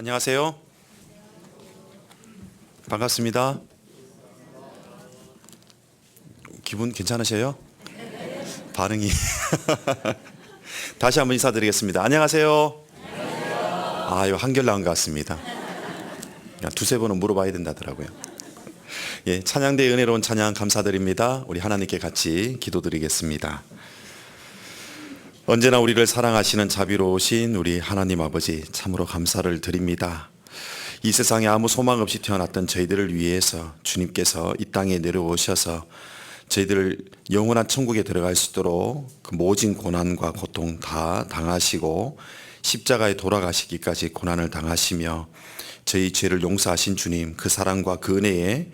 안녕하세요. 반갑습니다. 기분 괜찮으세요? 반응이 다시 한번 인사드리겠습니다. 안녕하세요. 이거 한결 나은 것 같습니다. 두세 번은 물어봐야 된다더라고요. 예, 찬양대의 은혜로운 찬양 감사드립니다. 우리 하나님께 같이 기도드리겠습니다. 언제나 우리를 사랑하시는 자비로우신 우리 하나님 아버지, 참으로 감사를 드립니다. 이 세상에 아무 소망 없이 태어났던 저희들을 위해서 주님께서 이 땅에 내려오셔서 저희들을 영원한 천국에 들어갈 수 있도록 그 모진 고난과 고통 다 당하시고 십자가에 돌아가시기까지 고난을 당하시며 저희 죄를 용서하신 주님, 그 사랑과 그 은혜에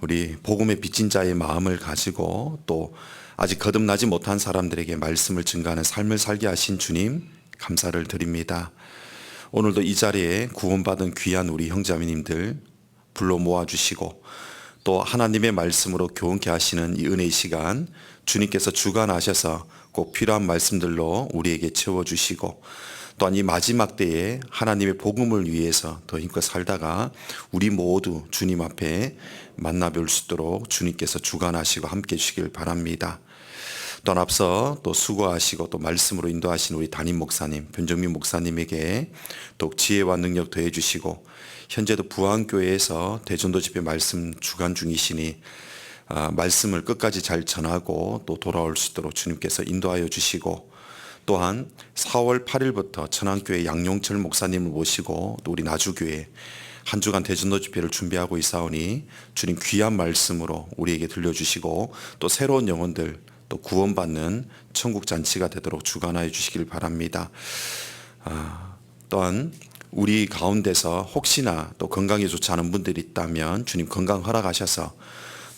우리 복음의 빚진 자의 마음을 가지고 또 아직 거듭나지 못한 사람들에게 말씀을 증거하는 삶을 살게 하신 주님, 감사를 드립니다. 오늘도 이 자리에 구원받은 귀한 우리 형제자매님들 불러 모아주시고 또 하나님의 말씀으로 교훈케 하시는 이 은혜의 시간 주님께서 주관하셔서 꼭 필요한 말씀들로 우리에게 채워주시고 또한 이 마지막 때에 하나님의 복음을 위해서 더 힘껏 살다가 우리 모두 주님 앞에 만나뵐 수 있도록 주님께서 주관하시고 함께 해주시길 바랍니다. 또 앞서 또 수고하시고 또 말씀으로 인도하신 우리 담임 목사님, 변정민 목사님에게 또 지혜와 능력 더해 주시고 현재도 부안교회에서 대전도 집회 말씀 주관 중이시니 말씀을 끝까지 잘 전하고 또 돌아올 수 있도록 주님께서 인도하여 주시고 또한 4월 8일부터 천안교회 양용철 목사님을 모시고 또 우리 나주교회 한 주간 대전도 집회를 준비하고 있사오니 주님 귀한 말씀으로 우리에게 들려주시고 또 새로운 영혼들 또 구원받는 천국 잔치가 되도록 주관하여 주시길 바랍니다. 또한 우리 가운데서 혹시나 또 건강이 좋지 않은 분들이 있다면 주님 건강 허락하셔서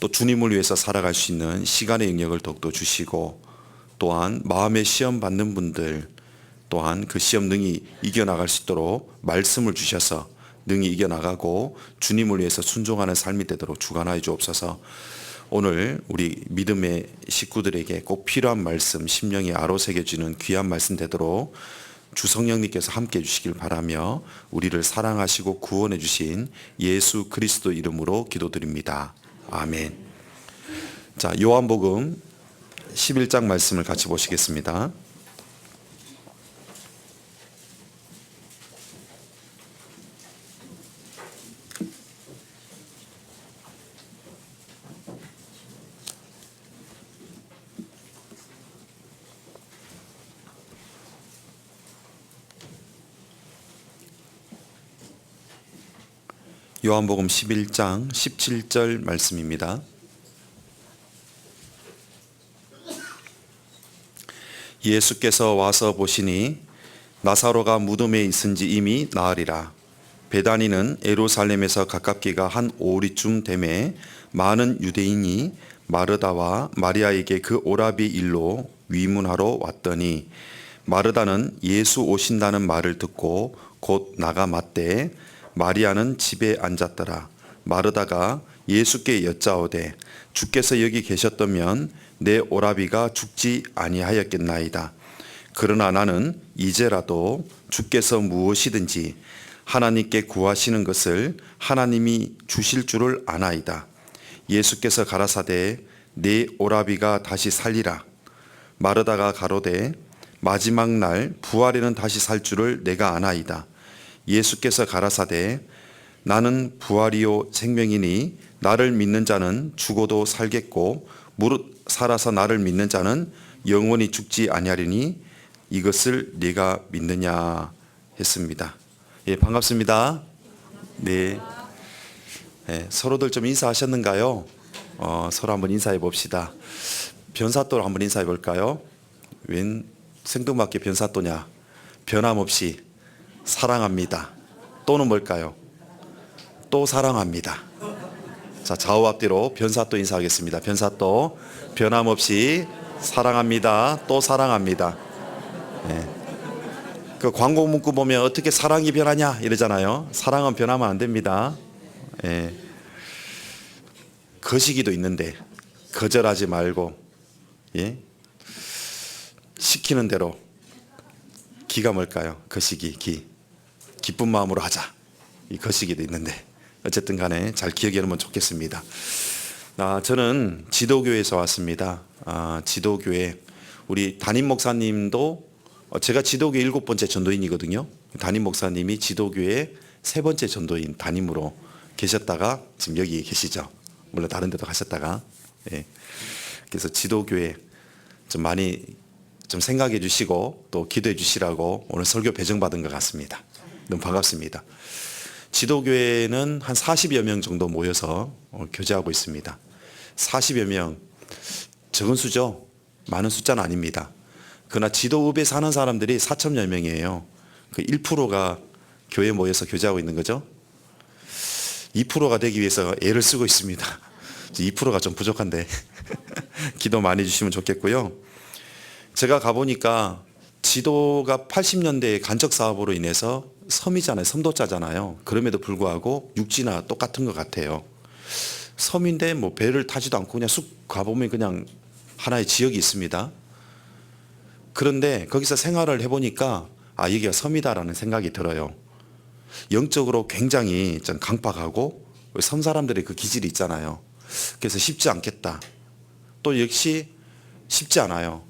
또 주님을 위해서 살아갈 수 있는 시간의 영역을 더욱더 주시고 또한 마음의 시험 받는 분들 또한 그 시험 능히 이겨나갈 수 있도록 말씀을 주셔서 능히 이겨나가고 주님을 위해서 순종하는 삶이 되도록 주관하여 주옵소서. 오늘 우리 믿음의 식구들에게 꼭 필요한 말씀 심령에 아로새겨지는 귀한 말씀 되도록 주 성령님께서 함께 해주시길 바라며 우리를 사랑하시고 구원해 주신 예수 그리스도 이름으로 기도드립니다. 아멘. 자, 요한복음 11장 말씀을 같이 보시겠습니다. 요한복음 11장 17절 말씀입니다. 예수께서 와서 보시니 나사로가 무덤에 있은지 이미 나으리라. 베다니는 예루살렘에서 가깝기가 한 오리쯤 되매 많은 유대인이 마르다와 마리아에게 그 오라비 일로 위문하러 왔더니 마르다는 예수 오신다는 말을 듣고 곧 나가 맞되 마리아는 집에 앉았더라. 마르다가 예수께 여짜오되 주께서 여기 계셨다면 내 오라비가 죽지 아니하였겠나이다. 그러나 나는 이제라도 주께서 무엇이든지 하나님께 구하시는 것을 하나님이 주실 줄을 아나이다. 예수께서 가라사대 내 오라비가 다시 살리라. 마르다가 가로되 마지막 날 부활에는 다시 살 줄을 내가 아나이다. 예수께서 가라사대 나는 부활이요 생명이니 나를 믿는 자는 죽어도 살겠고 무릇 살아서 나를 믿는 자는 영원히 죽지 아니하리니 이것을 네가 믿느냐 했습니다. 예, 반갑습니다. 네. 서로들 좀 인사하셨는가요? 서로 한번 인사해 봅시다. 변사또로 한번 인사해 볼까요? 웬 생뚱맞게 변사또냐? 변함없이 사랑합니다. 또는 뭘까요? 또 사랑합니다. 자, 좌우 앞뒤로 변사또 인사하겠습니다. 변사또 변함없이 사랑합니다. 또 사랑합니다. 네. 그 광고 문구 보면 어떻게 사랑이 변하냐 이러잖아요. 사랑은 변하면 안 됩니다. 네. 거시기도 있는데 거절하지 말고 시키는 대로 기가 뭘까요? 거시기 기 기쁜 마음으로 하자. 이 거시기도 있는데 어쨌든 간에 잘 기억해 놓으면 좋겠습니다. 저는 지도교에서 왔습니다. 지도교회 우리 담임 목사님도 제가 지도교회 7번째 전도인이거든요. 담임 목사님이 지도교회 3번째 전도인 담임으로 계셨다가 지금 여기 계시죠. 물론 다른 데도 가셨다가. 예. 그래서 지도교회 좀 많이 좀 생각해 주시고 또 기도해 주시라고 오늘 설교 배정받은 것 같습니다. 너무 반갑습니다. 지도교회는 한 40여 명 정도 모여서 교제하고 있습니다. 40여 명, 적은 수죠? 많은 숫자는 아닙니다. 그러나 지도읍에 사는 사람들이 4천여 명이에요. 그 1%가 교회에 모여서 교제하고 있는 거죠. 2%가 되기 위해서 애를 쓰고 있습니다. 2%가 좀 부족한데 기도 많이 해주시면 좋겠고요. 제가 가보니까 지도가 80년대에 간척 사업으로 인해서 섬이잖아요. 섬도자잖아요. 그럼에도 불구하고 육지나 똑같은 것 같아요. 섬인데 뭐 배를 타지도 않고 그냥 쑥 가보면 그냥 하나의 지역이 있습니다. 그런데 거기서 생활을 해보니까 여기가 섬이다라는 생각이 들어요. 영적으로 굉장히 좀 강박하고 섬 사람들의 그 기질이 있잖아요. 그래서 쉽지 않겠다. 또 역시 쉽지 않아요.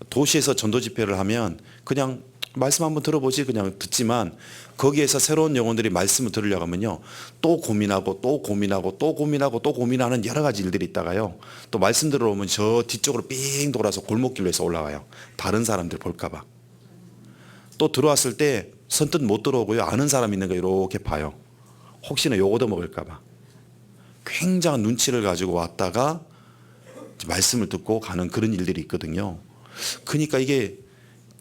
도시에서 전도 집회를 하면 그냥 말씀 한번 들어보지 그냥 듣지만 거기에서 새로운 영혼들이 말씀을 들으려고 하면요. 또 고민하고 또 고민하고 또 고민하고 또 고민하는 여러 가지 일들이 있다가요. 또 말씀 들어오면 저 뒤쪽으로 삥 돌아서 골목길로 해서 올라와요. 다른 사람들 볼까 봐. 또 들어왔을 때 선뜻 못 들어오고요. 아는 사람 있는 거 이렇게 봐요. 혹시나 욕 얻어먹을까 봐. 굉장한 눈치를 가지고 왔다가 말씀을 듣고 가는 그런 일들이 있거든요. 그러니까 이게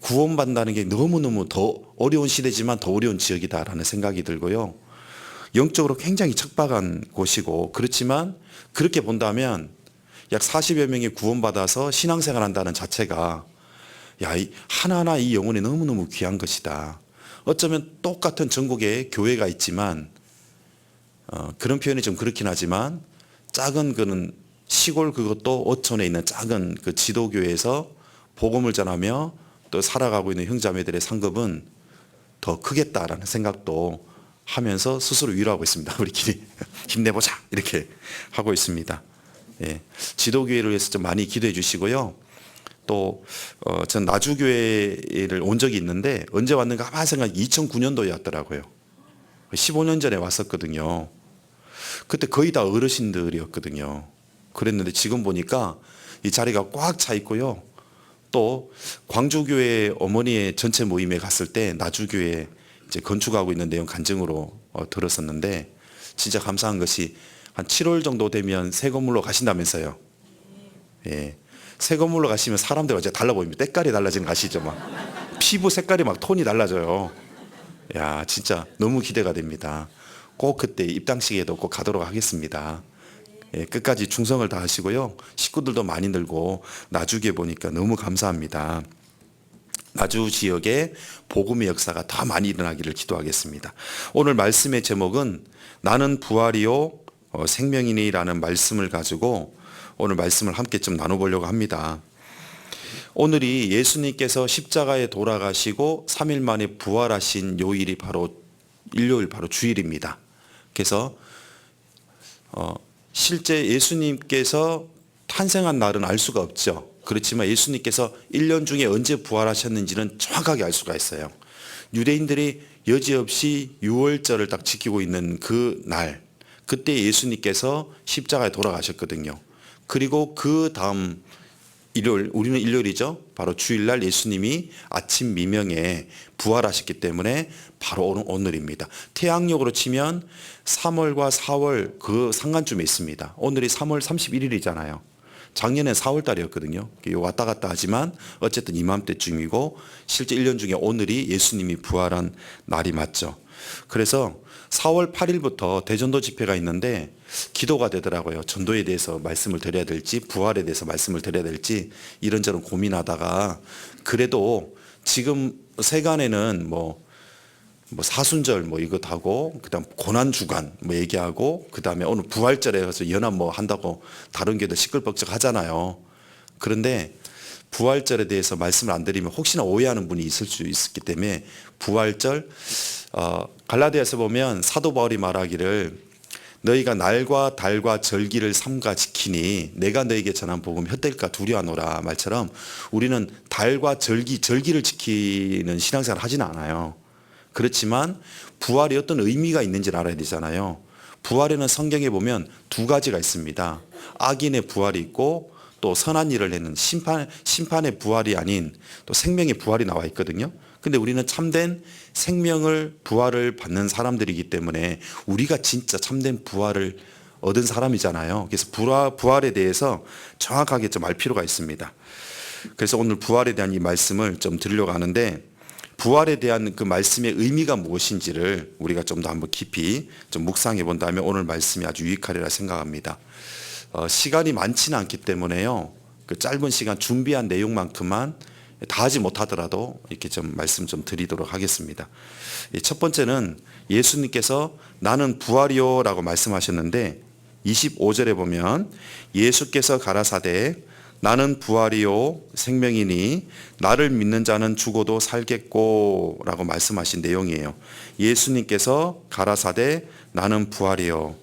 구원받는다는 게 너무너무 더 어려운 시대지만 더 어려운 지역이다라는 생각이 들고요. 영적으로 굉장히 척박한 곳이고 그렇지만 그렇게 본다면 약 40여 명이 구원받아서 신앙생활 한다는 자체가 하나하나 이 영혼이 너무너무 귀한 것이다. 어쩌면 똑같은 전국에 교회가 있지만 그런 표현이 좀 그렇긴 하지만 작은 그는 시골 그것도 어촌에 있는 작은 그 지도교회에서 복음을 전하며 또 살아가고 있는 형제자매들의 상급은 더 크겠다라는 생각도 하면서 스스로 위로하고 있습니다. 우리끼리 힘내보자 이렇게 하고 있습니다. 예. 지도교회를 위해서 좀 많이 기도해 주시고요. 또 전 나주교회를 온 적이 있는데 언제 왔는가 아마 생각 2009년도에 왔더라고요. 15년 전에 왔었거든요. 그때 거의 다 어르신들이었거든요. 그랬는데 지금 보니까 이 자리가 꽉 차 있고요. 또 광주교회 어머니의 전체 모임에 갔을 때 나주교회 이제 건축하고 있는 내용 간증으로 들었었는데 진짜 감사한 것이 한 7월 정도 되면 새 건물로 가신다면서요. 예. 새 건물로 가시면 사람들 어째 달라 보입니다. 때깔이 달라지는 거 아시죠? 막 피부 색깔이 막 톤이 달라져요. 야, 진짜 너무 기대가 됩니다. 꼭 그때 입당식에도 꼭 가도록 하겠습니다. 예, 끝까지 충성을 다하시고요. 식구들도 많이 늘고 나주교회 보니까 너무 감사합니다. 나주 지역에 복음의 역사가 더 많이 일어나기를 기도하겠습니다. 오늘 말씀의 제목은 나는 부활이요 생명이니라는 말씀을 가지고 오늘 말씀을 함께 좀 나눠보려고 합니다. 오늘이 예수님께서 십자가에 돌아가시고 3일 만에 부활하신 요일이 바로 일요일 바로 주일입니다. 그래서 실제 예수님께서 탄생한 날은 알 수가 없죠. 그렇지만 예수님께서 1년 중에 언제 부활하셨는지는 정확하게 알 수가 있어요. 유대인들이 여지없이 유월절을 딱 지키고 있는 그 날, 그때 예수님께서 십자가에 돌아가셨거든요. 그리고 그 다음 일요일, 우리는 일요일이죠. 바로 주일날 예수님이 아침 미명에 부활하셨기 때문에 바로 오늘입니다. 태양력으로 치면 3월과 4월 그 상간쯤에 있습니다. 오늘이 3월 31일이잖아요. 작년엔 4월 달이었거든요. 왔다 갔다 하지만 어쨌든 이맘때쯤이고 실제 1년 중에 오늘이 예수님이 부활한 날이 맞죠. 그래서 4월 8일부터 대전도 집회가 있는데 기도가 되더라고요. 전도에 대해서 말씀을 드려야 될지 부활에 대해서 말씀을 드려야 될지 이런저런 고민하다가 그래도 지금 세간에는 뭐 사순절 이것 하고 그다음 고난 주간 얘기하고 그다음에 오늘 부활절에 가서 연합 한다고 다른 게도 시끌벅적 하잖아요. 그런데 부활절에 대해서 말씀을 안 드리면 혹시나 오해하는 분이 있을 수 있기 때문에 부활절, 갈라디아서 보면 사도 바울이 말하기를 너희가 날과 달과 절기를 삼가 지키니 내가 너희에게 전한 복음 헛될까 두려워하노라 말처럼 우리는 달과 절기를 지키는 신앙생활을 하지는 않아요. 그렇지만 부활이 어떤 의미가 있는지를 알아야 되잖아요. 부활에는 성경에 보면 두 가지가 있습니다. 악인의 부활이 있고 또 선한 일을 내는 심판의 부활이 아닌 또 생명의 부활이 나와 있거든요. 근데 우리는 참된 생명을 부활을 받는 사람들이기 때문에 우리가 진짜 참된 부활을 얻은 사람이잖아요. 그래서 부활에 대해서 정확하게 좀 알 필요가 있습니다. 그래서 오늘 부활에 대한 이 말씀을 좀 드리려고 하는데 부활에 대한 그 말씀의 의미가 무엇인지를 우리가 좀 더 한번 깊이 좀 묵상해 본다면 오늘 말씀이 아주 유익하리라 생각합니다. 시간이 많지는 않기 때문에요. 그 짧은 시간 준비한 내용만큼만 다 하지 못하더라도 이렇게 좀 말씀 좀 드리도록 하겠습니다. 첫 번째는 예수님께서 나는 부활이요라고 말씀하셨는데 25절에 보면 예수께서 가라사대 나는 부활이요 생명이니 나를 믿는 자는 죽어도 살겠고 라고 말씀하신 내용이에요. 예수님께서 가라사대 나는 부활이요.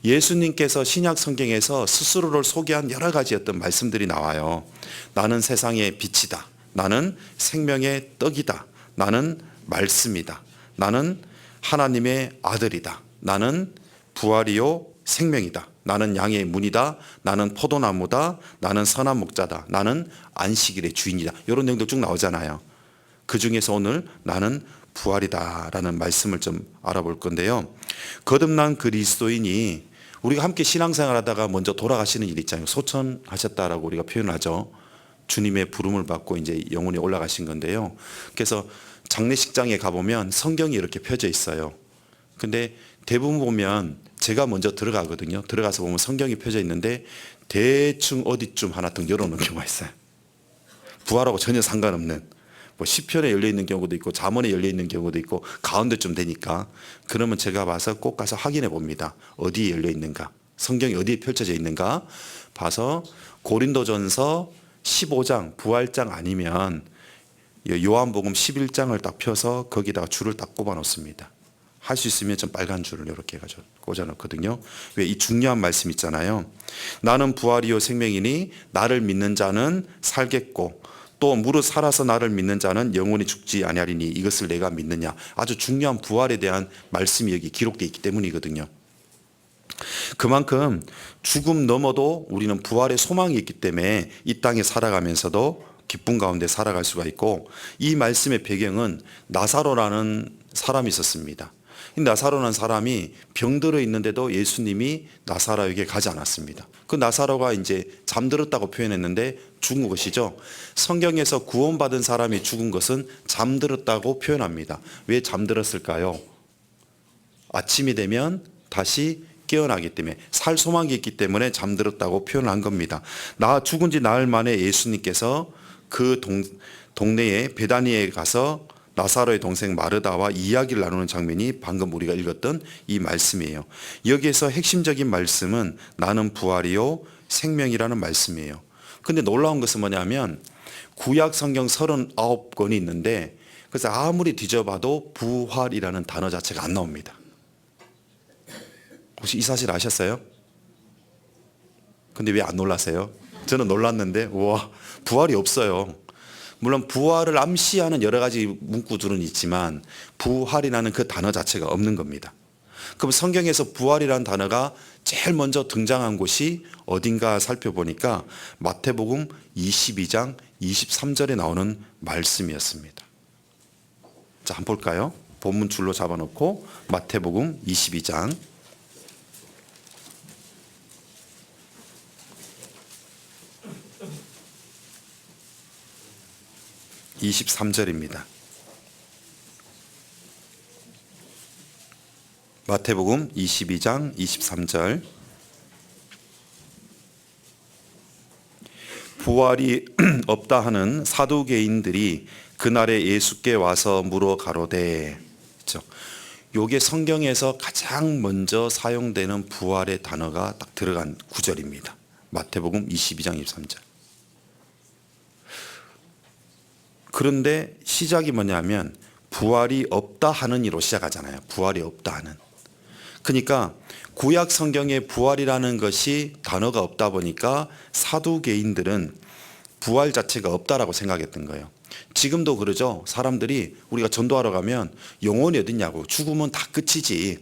예수님께서 신약 성경에서 스스로를 소개한 여러 가지 어떤 말씀들이 나와요. 나는 세상의 빛이다. 나는 생명의 떡이다. 나는 말씀이다. 나는 하나님의 아들이다. 나는 부활이요 생명이다. 나는 양의 문이다. 나는 포도나무다. 나는 선한 목자다. 나는 안식일의 주인이다. 이런 내용들 쭉 나오잖아요. 그 중에서 오늘 나는 부활이다 라는 말씀을 좀 알아볼 건데요. 거듭난 그리스도인이 우리가 함께 신앙생활 하다가 먼저 돌아가시는 일 있잖아요. 소천하셨다라고 우리가 표현하죠. 주님의 부름을 받고 이제 영혼이 올라가신 건데요. 그래서 장례식장에 가보면 성경이 이렇게 펴져 있어요. 근데 대부분 보면 제가 먼저 들어가거든요. 들어가서 보면 성경이 펴져 있는데 대충 어디쯤 하나 등 열어놓은 경우가 있어요. 부활하고 전혀 상관없는 뭐 시편에 열려있는 경우도 있고 잠언에 열려있는 경우도 있고 가운데쯤 되니까 그러면 제가 봐서 꼭 가서 확인해 봅니다. 어디에 열려있는가, 성경이 어디에 펼쳐져 있는가 봐서 고린도전서 15장 부활장 아니면 요한복음 11장을 딱 펴서 거기다가 줄을 딱 꼽아 놓습니다. 할 수 있으면 좀 빨간 줄을 이렇게 해가지고 꽂아 놓거든요. 왜? 이 중요한 말씀 있잖아요. 나는 부활이요 생명이니 나를 믿는 자는 살겠고 또 무릇 살아서 나를 믿는 자는 영원히 죽지 아니하리니 이것을 내가 믿느냐. 아주 중요한 부활에 대한 말씀이 여기 기록되어 있기 때문이거든요. 그만큼 죽음 넘어도 우리는 부활의 소망이 있기 때문에 이 땅에 살아가면서도 기쁨 가운데 살아갈 수가 있고, 이 말씀의 배경은 나사로라는 사람이 있었습니다. 나사로라는 사람이 병들어 있는데도 예수님이 나사로에게 가지 않았습니다. 그 나사로가 이제 잠들었다고 표현했는데 죽은 것이죠. 성경에서 구원받은 사람이 죽은 것은 잠들었다고 표현합니다. 왜 잠들었을까요? 아침이 되면 다시 깨어나기 때문에, 살 소망이 있기 때문에 잠들었다고 표현한 겁니다. 죽은 지 나흘 만에 예수님께서 그 동네에 베다니에 가서 나사로의 동생 마르다와 이야기를 나누는 장면이 방금 우리가 읽었던 이 말씀이에요. 여기에서 핵심적인 말씀은 나는 부활이요 생명이라는 말씀이에요. 근데 놀라운 것은 뭐냐면 구약 성경 39권이 있는데 그래서 아무리 뒤져봐도 부활이라는 단어 자체가 안 나옵니다. 혹시 이 사실 아셨어요? 근데 왜 안 놀라세요? 저는 놀랐는데 우와, 부활이 없어요. 물론 부활을 암시하는 여러 가지 문구들은 있지만 부활이라는 그 단어 자체가 없는 겁니다. 그럼 성경에서 부활이라는 단어가 제일 먼저 등장한 곳이 어딘가 살펴보니까 마태복음 22장 23절에 나오는 말씀이었습니다. 자, 한번 볼까요? 본문 줄로 잡아놓고 마태복음 22장 23절입니다. 마태복음 22장 23절. 부활이 없다 하는 사두개인들이 그날에 예수께 와서 물어 가로되. 그렇죠? 요게 성경에서 가장 먼저 사용되는 부활의 단어가 딱 들어간 구절입니다. 마태복음 22장 23절. 그런데 시작이 뭐냐면 부활이 없다 하느니로 시작하잖아요. 부활이 없다 하는. 그러니까 구약 성경에 부활이라는 것이 단어가 없다 보니까 사두개인들은 부활 자체가 없다라고 생각했던 거예요. 지금도 그러죠. 사람들이 우리가 전도하러 가면 영혼이 어딨냐고, 죽으면 다 끝이지.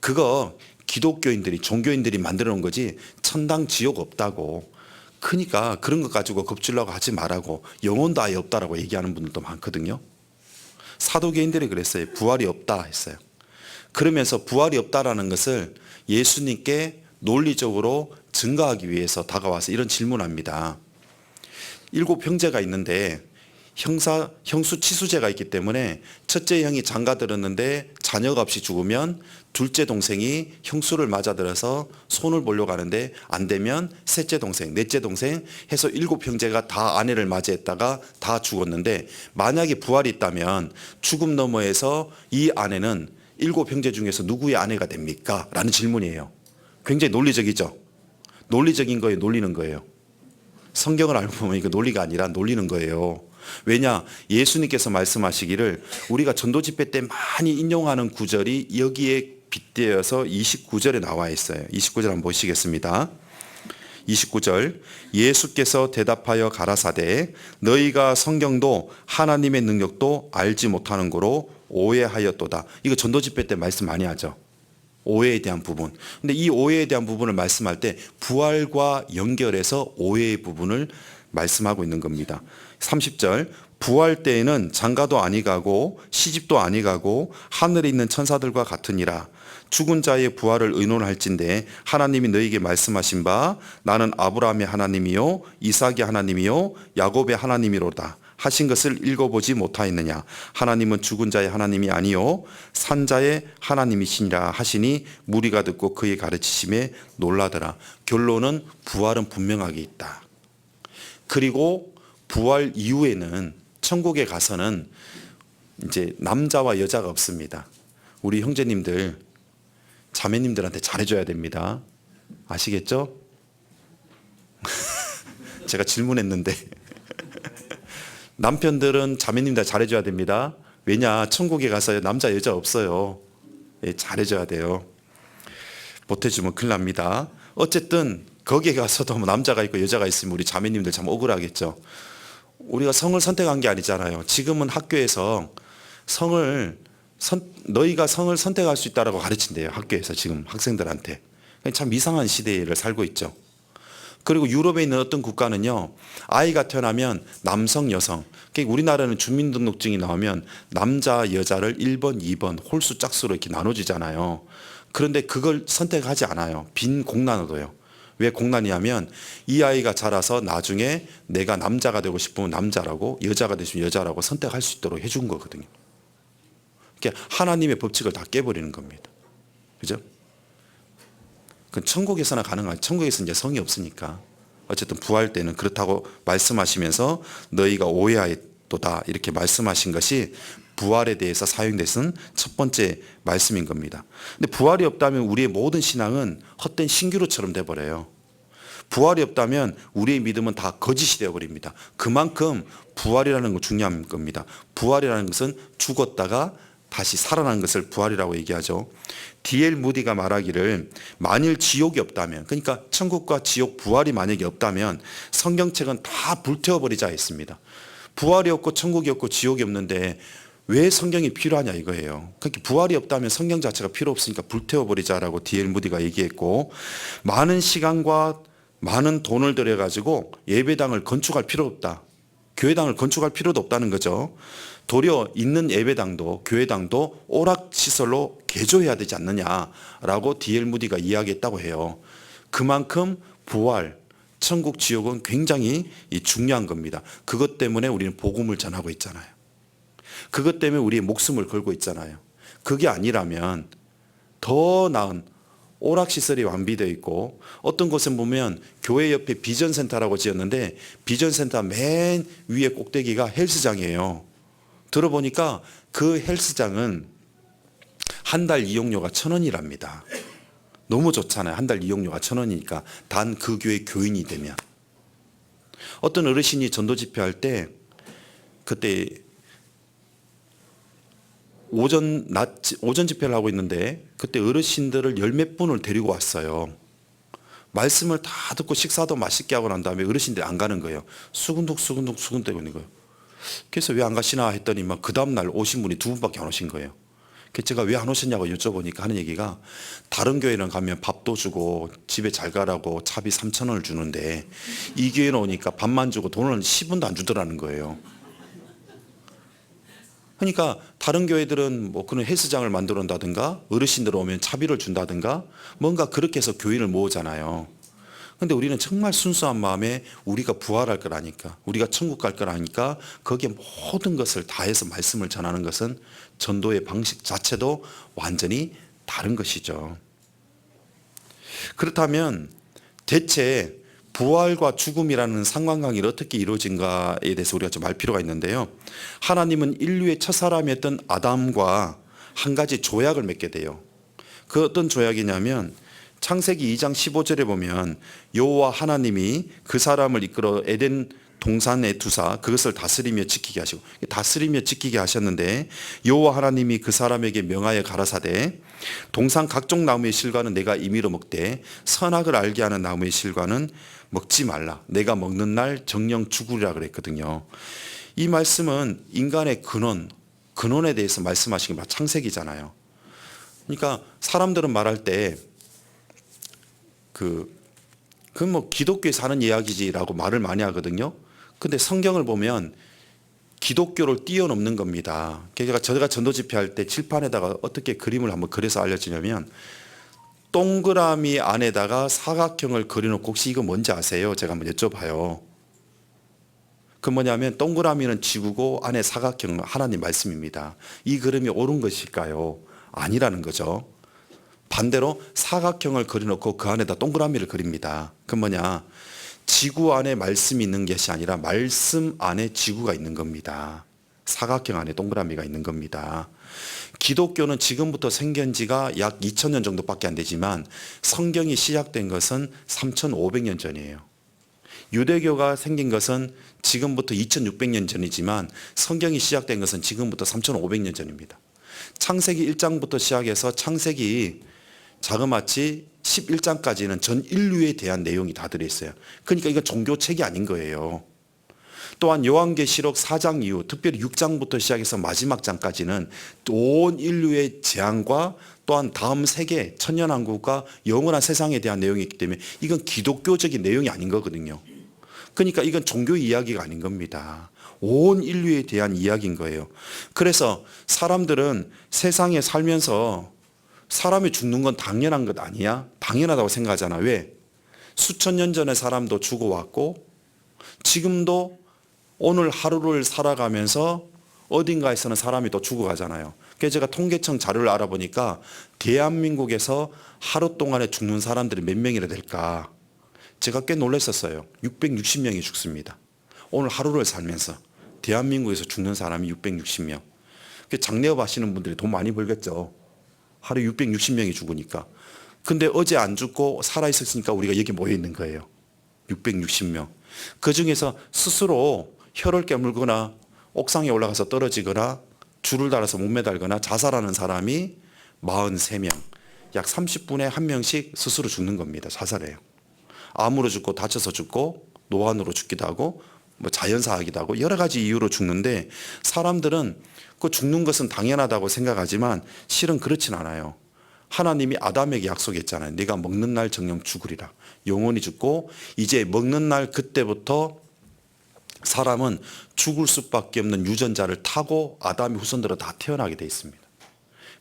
그거 기독교인들이, 종교인들이 만들어 놓은 거지 천당 지옥 없다고. 그러니까 그런 것 가지고 겁주려고 하지 말라고, 영혼도 아예 없다라고 얘기하는 분들도 많거든요. 사도개인들이 그랬어요. 부활이 없다 했어요. 그러면서 부활이 없다라는 것을 예수님께 논리적으로 증거하기 위해서 다가와서 이런 질문합니다. 7 형제가 있는데 형수 치수제가 있기 때문에 첫째 형이 장가들었는데 자녀가 없이 죽으면 둘째 동생이 형수를 맞아들어서 손을 보려고 하는데 안 되면 셋째 동생, 넷째 동생 해서 7 형제가 다 아내를 맞이했다가 다 죽었는데, 만약에 부활이 있다면 죽음 너머에서 이 아내는 7 형제 중에서 누구의 아내가 됩니까? 라는 질문이에요. 굉장히 논리적이죠. 논리적인 거예요, 놀리는 거예요. 성경을 알고 보면 이거 논리가 아니라 놀리는 거예요. 왜냐? 예수님께서 말씀하시기를 우리가 전도 집회 때 많이 인용하는 구절이 여기에 빗대어서 29절에 나와 있어요. 29절 한번 보시겠습니다. 29절, 예수께서 대답하여 가라사대 너희가 성경도 하나님의 능력도 알지 못하는 거로 오해하였도다. 이거 전도 집회 때 말씀 많이 하죠. 오해에 대한 부분. 근데 이 오해에 대한 부분을 말씀할 때 부활과 연결해서 오해의 부분을 말씀하고 있는 겁니다. 30절, 부활 때에는 장가도 아니가고 시집도 아니가고 하늘에 있는 천사들과 같으니라. 죽은 자의 부활을 의논할진대 하나님이 너희에게 말씀하신 바 나는 아브라함의 하나님이요 이삭의 하나님이요 야곱의 하나님이로다 하신 것을 읽어보지 못하였느냐. 하나님은 죽은 자의 하나님이 아니요 산 자의 하나님이시니라 하시니 무리가 듣고 그의 가르치심에 놀라더라. 결론은 부활은 분명하게 있다. 그리고 부활 이후에는 천국에 가서는 이제 남자와 여자가 없습니다. 우리 형제님들, 자매님들한테 잘해줘야 됩니다. 아시겠죠? 제가 질문했는데 남편들은 자매님들 잘해줘야 됩니다. 왜냐? 천국에 가서 남자 여자 없어요. 예, 잘해줘야 돼요. 못해주면 큰일 납니다. 어쨌든 거기에 가서도 남자가 있고 여자가 있으면 우리 자매님들 참 억울하겠죠. 우리가 성을 선택한 게 아니잖아요. 지금은 학교에서 너희가 성을 선택할 수 있다라고 가르친대요. 학교에서 지금 학생들한테. 참 이상한 시대를 살고 있죠. 그리고 유럽에 있는 어떤 국가는요, 아이가 태어나면 남성, 여성. 그러니까 우리나라는 주민등록증이 나오면 남자, 여자를 1번, 2번 홀수 짝수로 이렇게 나눠지잖아요. 그런데 그걸 선택하지 않아요. 빈 공란을 둬요. 왜 공란이냐면 이 아이가 자라서 나중에 내가 남자가 되고 싶으면 남자라고, 여자가 되고 싶으면 여자라고 선택할 수 있도록 해준 거거든요. 그러니까 하나님의 법칙을 다 깨버리는 겁니다. 그죠? 그 천국에서나 가능하죠. 천국에서 이제 성이 없으니까. 어쨌든 부활 때는 그렇다고 말씀하시면서 너희가 오해하였도다 이렇게 말씀하신 것이 부활에 대해서 사용되는 첫 번째 말씀인 겁니다. 근데 부활이 없다면 우리의 모든 신앙은 헛된 신기루처럼 돼버려요. 부활이 없다면 우리의 믿음은 다 거짓이 되어버립니다. 그만큼 부활이라는 거 중요한 겁니다. 부활이라는 것은 죽었다가 다시 살아난 것을 부활이라고 얘기하죠. D.L. 무디가 말하기를 만일 지옥이 없다면, 그러니까 천국과 지옥 부활이 만약에 없다면 성경책은 다 불태워버리자 했습니다. 부활이 없고 천국이 없고 지옥이 없는데 왜 성경이 필요하냐 이거예요. 그러니까 부활이 없다면 성경 자체가 필요 없으니까 불태워버리자라고 D.L. 무디가 얘기했고, 많은 시간과 많은 돈을 들여가지고 예배당을 건축할 필요 없다. 교회당을 건축할 필요도 없다는 거죠. 도리어 있는 예배당도 교회당도 오락시설로 개조해야 되지 않느냐라고 D.L. 무디가 이야기했다고 해요. 그만큼 부활, 천국, 지옥은 굉장히 중요한 겁니다. 그것 때문에 우리는 복음을 전하고 있잖아요. 그것 때문에 우리의 목숨을 걸고 있잖아요. 그게 아니라면 더 나은 오락시설이 완비되어 있고, 어떤 곳에 보면 교회 옆에 비전센터라고 지었는데 비전센터 맨 위에 꼭대기가 헬스장이에요. 들어보니까 그 헬스장은 한 달 이용료가 1,000원이랍니다. 너무 좋잖아요. 한 달 이용료가 1,000원이니까 단 그 교회 교인이 되면. 어떤 어르신이 전도 집회할 때 그때 오전 집회를 하고 있는데 그때 어르신들을 열 몇 분을 데리고 왔어요. 말씀을 다 듣고 식사도 맛있게 하고 난 다음에 어르신들이 안 가는 거예요. 수근덕 있는 거예요. 그래서 왜 안 가시나 했더니 막 그 다음 날 오신 분이 두 분밖에 안 오신 거예요. 그래서 제가 왜 안 오셨냐고 여쭤보니까 하는 얘기가, 다른 교회는 가면 밥도 주고 집에 잘 가라고 차비 3,000원을 주는데 이 교회는 오니까 밥만 주고 돈을 10원도 안 주더라는 거예요. 그러니까 다른 교회들은 뭐 그런 헬스장을 만들어 온다든가 어르신들 오면 차비를 준다든가 뭔가 그렇게 해서 교인을 모으잖아요. 근데 우리는 정말 순수한 마음에 우리가 부활할 거라니까, 우리가 천국 갈 거라니까 거기에 모든 것을 다해서 말씀을 전하는 것은 전도의 방식 자체도 완전히 다른 것이죠. 그렇다면 대체 부활과 죽음이라는 상관관계가 어떻게 이루어진가에 대해서 우리가 좀 알 필요가 있는데요. 하나님은 인류의 첫사람이었던 아담과 한 가지 조약을 맺게 돼요. 그 어떤 조약이냐면 창세기 2장 15절에 보면 여호와 하나님이 그 사람을 이끌어 에덴 동산에 두사 그것을 다스리며 지키게 하시고, 다스리며 지키게 하셨는데 여호와 하나님이 그 사람에게 명하여 가라사대 동산 각종 나무의 실과는 내가 임의로 먹되 선악을 알게 하는 나무의 실과는 먹지 말라. 내가 먹는 날 정령 죽으리라 그랬거든요. 이 말씀은 인간의 근원에 대해서 말씀하신 게 창세기잖아요. 그러니까 사람들은 말할 때 그건 뭐 기독교에 사는 이야기지라고 말을 많이 하거든요. 근데 성경을 보면 기독교를 뛰어넘는 겁니다. 제가 전도 집회할 때 칠판에다가 어떻게 그림을 한번 그려서 알려주냐면, 동그라미 안에다가 사각형을 그려놓고 혹시 이거 뭔지 아세요? 제가 한번 여쭤봐요. 그 뭐냐면 동그라미는 지구고 안에 사각형은 하나님 말씀입니다. 이 그림이 옳은 것일까요? 아니라는 거죠. 반대로 사각형을 그려놓고 그 안에다 동그라미를 그립니다. 그 뭐냐? 지구 안에 말씀이 있는 것이 아니라 말씀 안에 지구가 있는 겁니다. 사각형 안에 동그라미가 있는 겁니다. 기독교는 지금부터 생긴 지가 약 2000년 정도밖에 안 되지만 성경이 시작된 것은 3500년 전이에요. 유대교가 생긴 것은 지금부터 2600년 전이지만 성경이 시작된 것은 지금부터 3500년 전입니다. 창세기 1장부터 시작해서 창세기 자그마치 11장까지는 전 인류에 대한 내용이 다 들어있어요. 그러니까 이건 종교책이 아닌 거예요. 또한 요한계시록 4장 이후 특별히 6장부터 시작해서 마지막 장까지는 온 인류의 재앙과 또한 다음 세계 천년왕국과 영원한 세상에 대한 내용이 있기 때문에 이건 기독교적인 내용이 아닌 거거든요. 그러니까 이건 종교 이야기가 아닌 겁니다. 온 인류에 대한 이야기인 거예요. 그래서 사람들은 세상에 살면서 사람이 죽는 건 당연한 것 아니야? 당연하다고 생각하잖아. 왜? 수천 년 전에 사람도 죽어왔고 지금도 오늘 하루를 살아가면서 어딘가에서는 사람이 또 죽어가잖아요. 그래서 제가 통계청 자료를 알아보니까 대한민국에서 하루 동안에 죽는 사람들이 몇 명이나 될까? 제가 꽤 놀랐었어요. 660명이 죽습니다. 오늘 하루를 살면서 대한민국에서 죽는 사람이 660명. 장례업 하시는 분들이 돈 많이 벌겠죠. 하루 660명이 죽으니까. 근데 어제 안 죽고 살아있었으니까 우리가 여기 모여 있는 거예요. 660명. 그 중에서 스스로 혀를 깨물거나 옥상에 올라가서 떨어지거나 줄을 달아서 못 매달거나 자살하는 사람이 43명. 약 30분에 한 명씩 스스로 죽는 겁니다. 자살해요. 암으로 죽고 다쳐서 죽고 노안으로 죽기도 하고 뭐 자연사하기도 하고 여러 가지 이유로 죽는데, 사람들은 그 죽는 것은 당연하다고 생각하지만 실은 그렇진 않아요. 하나님이 아담에게 약속했잖아요. 네가 먹는 날 정령 죽으리라. 영원히 죽고 이제 먹는 날 그때부터 사람은 죽을 수밖에 없는 유전자를 타고 아담의 후손들은 다 태어나게 돼 있습니다.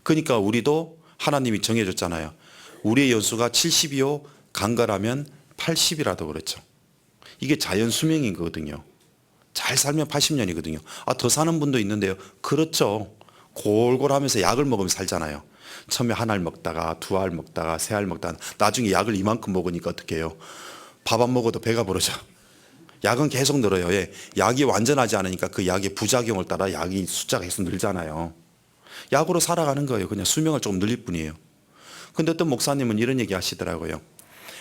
그러니까 우리도 하나님이 정해줬잖아요. 우리의 연수가 70이요 강가라면 80이라도 그랬죠. 이게 자연 수명인 거거든요. 잘 살면 80년이거든요. 더 사는 분도 있는데요. 그렇죠. 골골 하면서 약을 먹으면 살잖아요. 처음에 한 알 먹다가 두 알 먹다가 세 알 먹다가 나중에 약을 이만큼 먹으니까 어떻게 해요? 밥 안 먹어도 배가 부르죠. 약은 계속 늘어요. 예. 약이 완전하지 않으니까 그 약의 부작용을 따라 약이 숫자가 계속 늘잖아요. 약으로 살아가는 거예요. 그냥 수명을 조금 늘릴 뿐이에요. 근데 어떤 목사님은 이런 얘기 하시더라고요.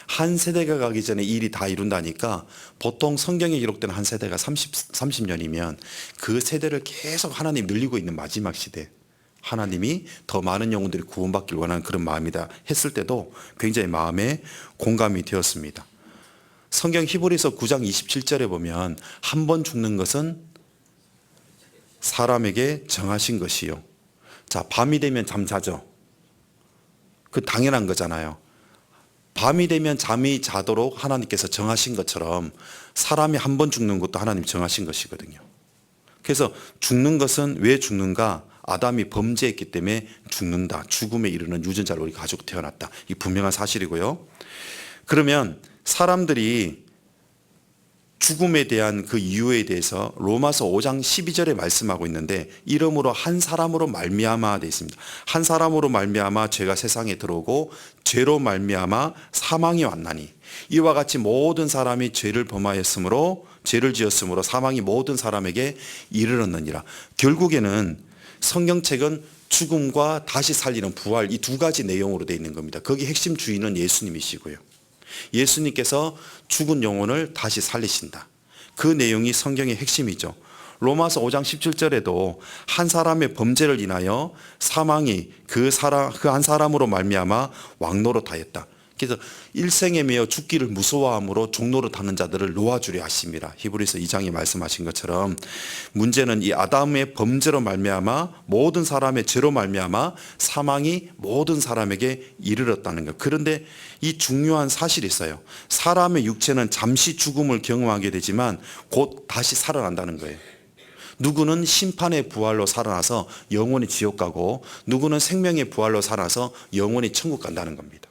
한 세대가 가기 전에 일이 다 이룬다니까 보통 성경에 기록된 한 세대가 30년이면 그 세대를 계속 하나님 늘리고 있는 마지막 시대, 하나님이 더 많은 영혼들이 구원받길 원하는 그런 마음이다 했을 때도 굉장히 마음에 공감이 되었습니다. 성경 히브리서 9장 27절에 보면 한 번 죽는 것은 사람에게 정하신 것이요. 자, 밤이 되면 잠자죠. 그 당연한 거잖아요. 밤이 되면 잠이 자도록 하나님께서 정하신 것처럼 사람이 한 번 죽는 것도 하나님 정하신 것이거든요. 그래서 죽는 것은 왜 죽는가? 아담이 범죄했기 때문에 죽는다. 죽음에 이르는 유전자를 우리 가지고 태어났다. 이 분명한 사실이고요. 그러면 사람들이 죽음에 대한 그 이유에 대해서 로마서 5장 12절에 말씀하고 있는데 이러므로 한 사람으로 말미암아 되어 있습니다. 한 사람으로 말미암아 죄가 세상에 들어오고 죄로 말미암아 사망이 왔나니 이와 같이 모든 사람이 죄를 범하였으므로 죄를 지었으므로 사망이 모든 사람에게 이르렀느니라. 결국에는 성경책은 죽음과 다시 살리는 부활 이 두 가지 내용으로 되어 있는 겁니다. 거기 핵심 주인은 예수님이시고요. 예수님께서 죽은 영혼을 다시 살리신다. 그 내용이 성경의 핵심이죠. 로마서 5장 17절에도 한 사람의 범죄를 인하여 사망이 그 한 사람으로 말미암아 왕노릇하였다. 그래서 일생에 매여 죽기를 무서워함으로 종노릇하는 자들을 놓아주려 하십니다. 히브리서 2장이 말씀하신 것처럼 문제는 이 아담의 범죄로 말미암아 모든 사람의 죄로 말미암아 사망이 모든 사람에게 이르렀다는 것. 그런데 이 중요한 사실이 있어요. 사람의 육체는 잠시 죽음을 경험하게 되지만 곧 다시 살아난다는 거예요. 누구는 심판의 부활로 살아나서 영원히 지옥 가고 누구는 생명의 부활로 살아나서 영원히 천국 간다는 겁니다.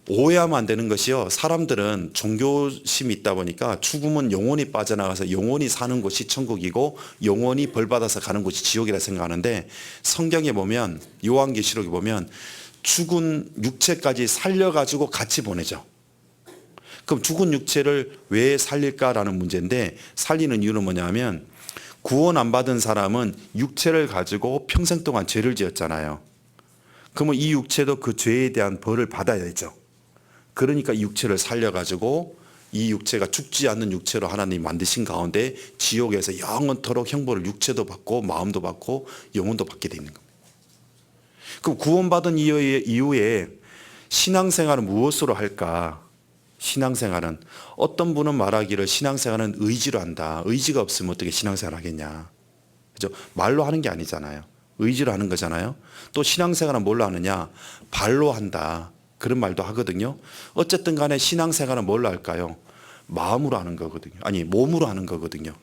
오해하면 안 되는 것이요. 사람들은 종교심이 있다 보니까 죽음은 영혼이 빠져나가서 영혼이 사는 곳이 천국이고 영혼이 벌받아서 가는 곳이 지옥이라 생각하는데 성경에 보면 요한계시록에 보면 죽은 육체까지 살려가지고 같이 보내죠. 그럼 죽은 육체를 왜 살릴까라는 문제인데 살리는 이유는 뭐냐면 구원 안 받은 사람은 육체를 가지고 평생 동안 죄를 지었잖아요. 그러면 이 육체도 그 죄에 대한 벌을 받아야죠. 그러니까 이 육체를 살려가지고 이 육체가 죽지 않는 육체로 하나님이 만드신 가운데 지옥에서 영원토록 형벌을 육체도 받고 마음도 받고 영혼도 받게 되어 있는 겁니다. 그럼 구원받은 이후에 신앙생활은 무엇으로 할까? 신앙생활은 어떤 분은 말하기를 신앙생활은 의지로 한다. 의지가 없으면 어떻게 신앙생활 하겠냐. 그죠? 말로 하는 게 아니잖아요. 의지로 하는 거잖아요. 또 신앙생활은 뭘로 하느냐? 발로 한다. 그런 말도 하거든요. 어쨌든 간에 신앙생활은 뭘로 할까요? 마음으로 하는 거거든요. 아니, 몸으로 하는 거거든요.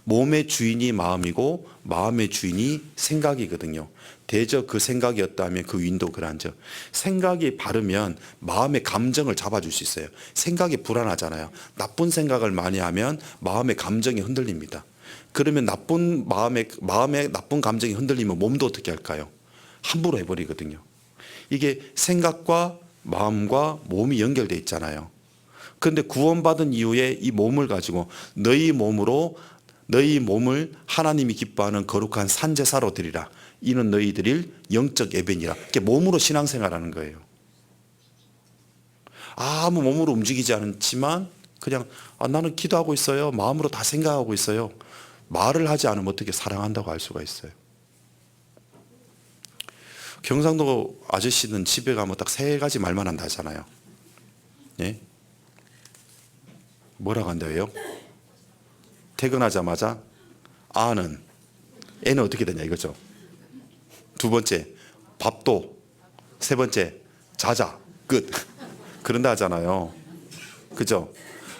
몸의 주인이 마음이고 마음의 주인이 생각이거든요. 대저 그 생각이었다면 그 위인도 그러한즉 생각이 바르면 마음의 감정을 잡아줄 수 있어요. 생각이 불안하잖아요. 나쁜 생각을 많이 하면 마음의 감정이 흔들립니다. 그러면 마음의 나쁜 감정이 흔들리면 몸도 어떻게 할까요? 함부로 해버리거든요. 이게 생각과 마음과 몸이 연결되어 있잖아요. 그런데 구원받은 이후에 이 몸을 가지고 너희 몸을 하나님이 기뻐하는 거룩한 산제사로 드리라. 이는 너희 드릴 영적 예배니라. 이게 몸으로 신앙생활하는 거예요. 아무 몸으로 움직이지 않지만 그냥 나는 기도하고 있어요. 마음으로 다 생각하고 있어요. 말을 하지 않으면 어떻게 사랑한다고 할 수가 있어요. 경상도 아저씨는 집에 가면 딱 세 가지 말만 한다 하잖아요. 예? 뭐라고 한다고요? 퇴근하자마자 애는 어떻게 되냐 이거죠. 두 번째 밥도, 세 번째 자자 끝. 그런다 하잖아요. 그죠?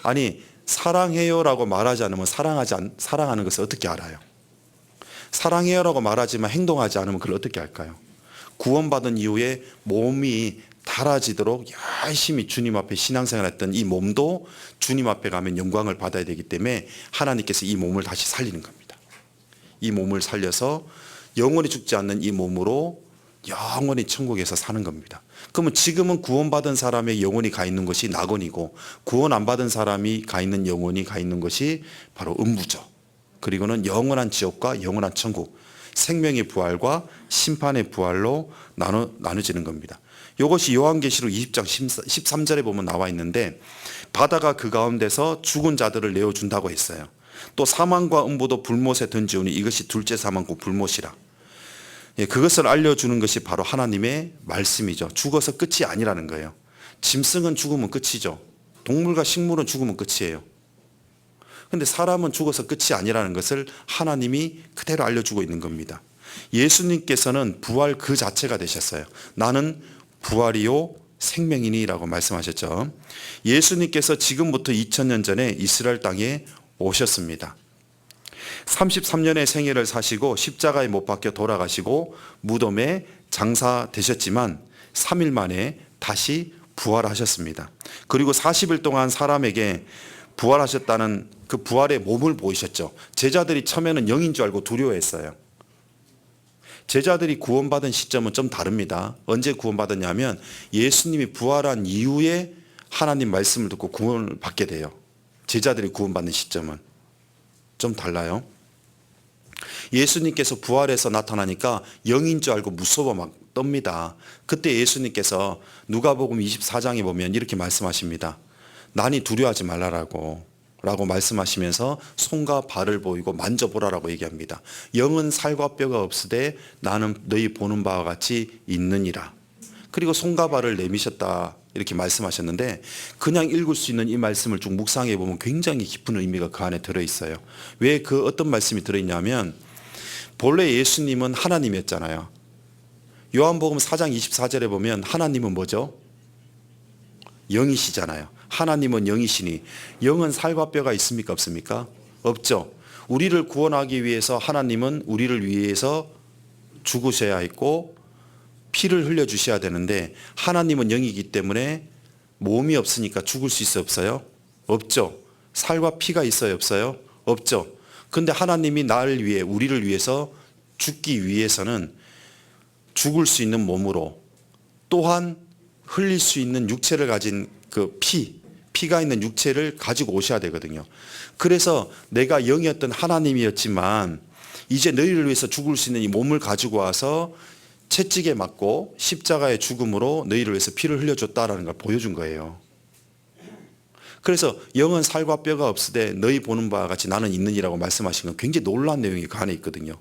아니 사랑해요라고 말하지 않으면 사랑하는 것을 어떻게 알아요? 사랑해요라고 말하지만 행동하지 않으면 그걸 어떻게 할까요? 구원받은 이후에 몸이 달아지도록 열심히 주님 앞에 신앙생활했던 이 몸도 주님 앞에 가면 영광을 받아야 되기 때문에 하나님께서 이 몸을 다시 살리는 겁니다. 이 몸을 살려서 영원히 죽지 않는 이 몸으로 영원히 천국에서 사는 겁니다. 그러면 지금은 구원받은 사람의 영혼이 가 있는 것이 낙원이고 구원 안 받은 사람이 가 있는 영혼이 가 있는 것이 바로 음부죠. 그리고는 영원한 지옥과 영원한 천국, 생명의 부활과 심판의 부활로 나눠지는 겁니다. 이것이 요한계시록 20장 13절에 보면 나와 있는데, 바다가 그 가운데서 죽은 자들을 내어준다고 했어요. 또 사망과 음부도 불못에 던지우니 이것이 둘째 사망 곧 불못이라. 그것을 알려주는 것이 바로 하나님의 말씀이죠. 죽어서 끝이 아니라는 거예요. 짐승은 죽으면 끝이죠. 동물과 식물은 죽으면 끝이에요. 근데 사람은 죽어서 끝이 아니라는 것을 하나님이 그대로 알려주고 있는 겁니다. 예수님께서는 부활 그 자체가 되셨어요. 나는 부활이요 생명이니 라고 말씀하셨죠. 예수님께서 지금부터 2000년 전에 이스라엘 땅에 오셨습니다. 33년의 생애를 사시고 십자가에 못 박혀 돌아가시고 무덤에 장사되셨지만 3일 만에 다시 부활하셨습니다. 그리고 40일 동안 사람에게 부활하셨다는 그 부활의 몸을 보이셨죠. 제자들이 처음에는 영인 줄 알고 두려워했어요. 제자들이 구원받은 시점은 좀 다릅니다. 언제 구원받았냐면 예수님이 부활한 이후에 하나님 말씀을 듣고 구원을 받게 돼요. 제자들이 구원받는 시점은 좀 달라요. 예수님께서 부활해서 나타나니까 영인 줄 알고 무서워 막 떱니다. 그때 예수님께서 누가복음 24장에 보면 이렇게 말씀하십니다. 난이 두려워하지 말라라고 말씀하시면서 손과 발을 보이고 만져보라라고 얘기합니다. 영은 살과 뼈가 없으되 나는 너희 보는 바와 같이 있느니라. 그리고 손과 발을 내미셨다 이렇게 말씀하셨는데, 그냥 읽을 수 있는 이 말씀을 쭉 묵상해 보면 굉장히 깊은 의미가 그 안에 들어있어요. 왜 그 어떤 말씀이 들어있냐면, 본래 예수님은 하나님이었잖아요. 요한복음 4장 24절에 보면 하나님은 뭐죠? 영이시잖아요. 하나님은 영이시니 영은 살과 뼈가 있습니까 없습니까? 없죠. 우리를 구원하기 위해서 하나님은 우리를 위해서 죽으셔야 했고 피를 흘려주셔야 되는데, 하나님은 영이기 때문에 몸이 없으니까 죽을 수 있어요 없어요? 없죠. 살과 피가 있어요 없어요? 없죠. 근데 하나님이 나를 위해 우리를 위해서 죽기 위해서는 죽을 수 있는 몸으로 또한 흘릴 수 있는 육체를 가진 그 피가 있는 육체를 가지고 오셔야 되거든요. 그래서 내가 영이었던 하나님이었지만 이제 너희를 위해서 죽을 수 있는 이 몸을 가지고 와서 채찍에 맞고 십자가의 죽음으로 너희를 위해서 피를 흘려줬다라는 걸 보여준 거예요. 그래서 영은 살과 뼈가 없으되 너희 보는 바와 같이 나는 있느니라고 말씀하신 건 굉장히 놀라운 내용이 그 안에 있거든요.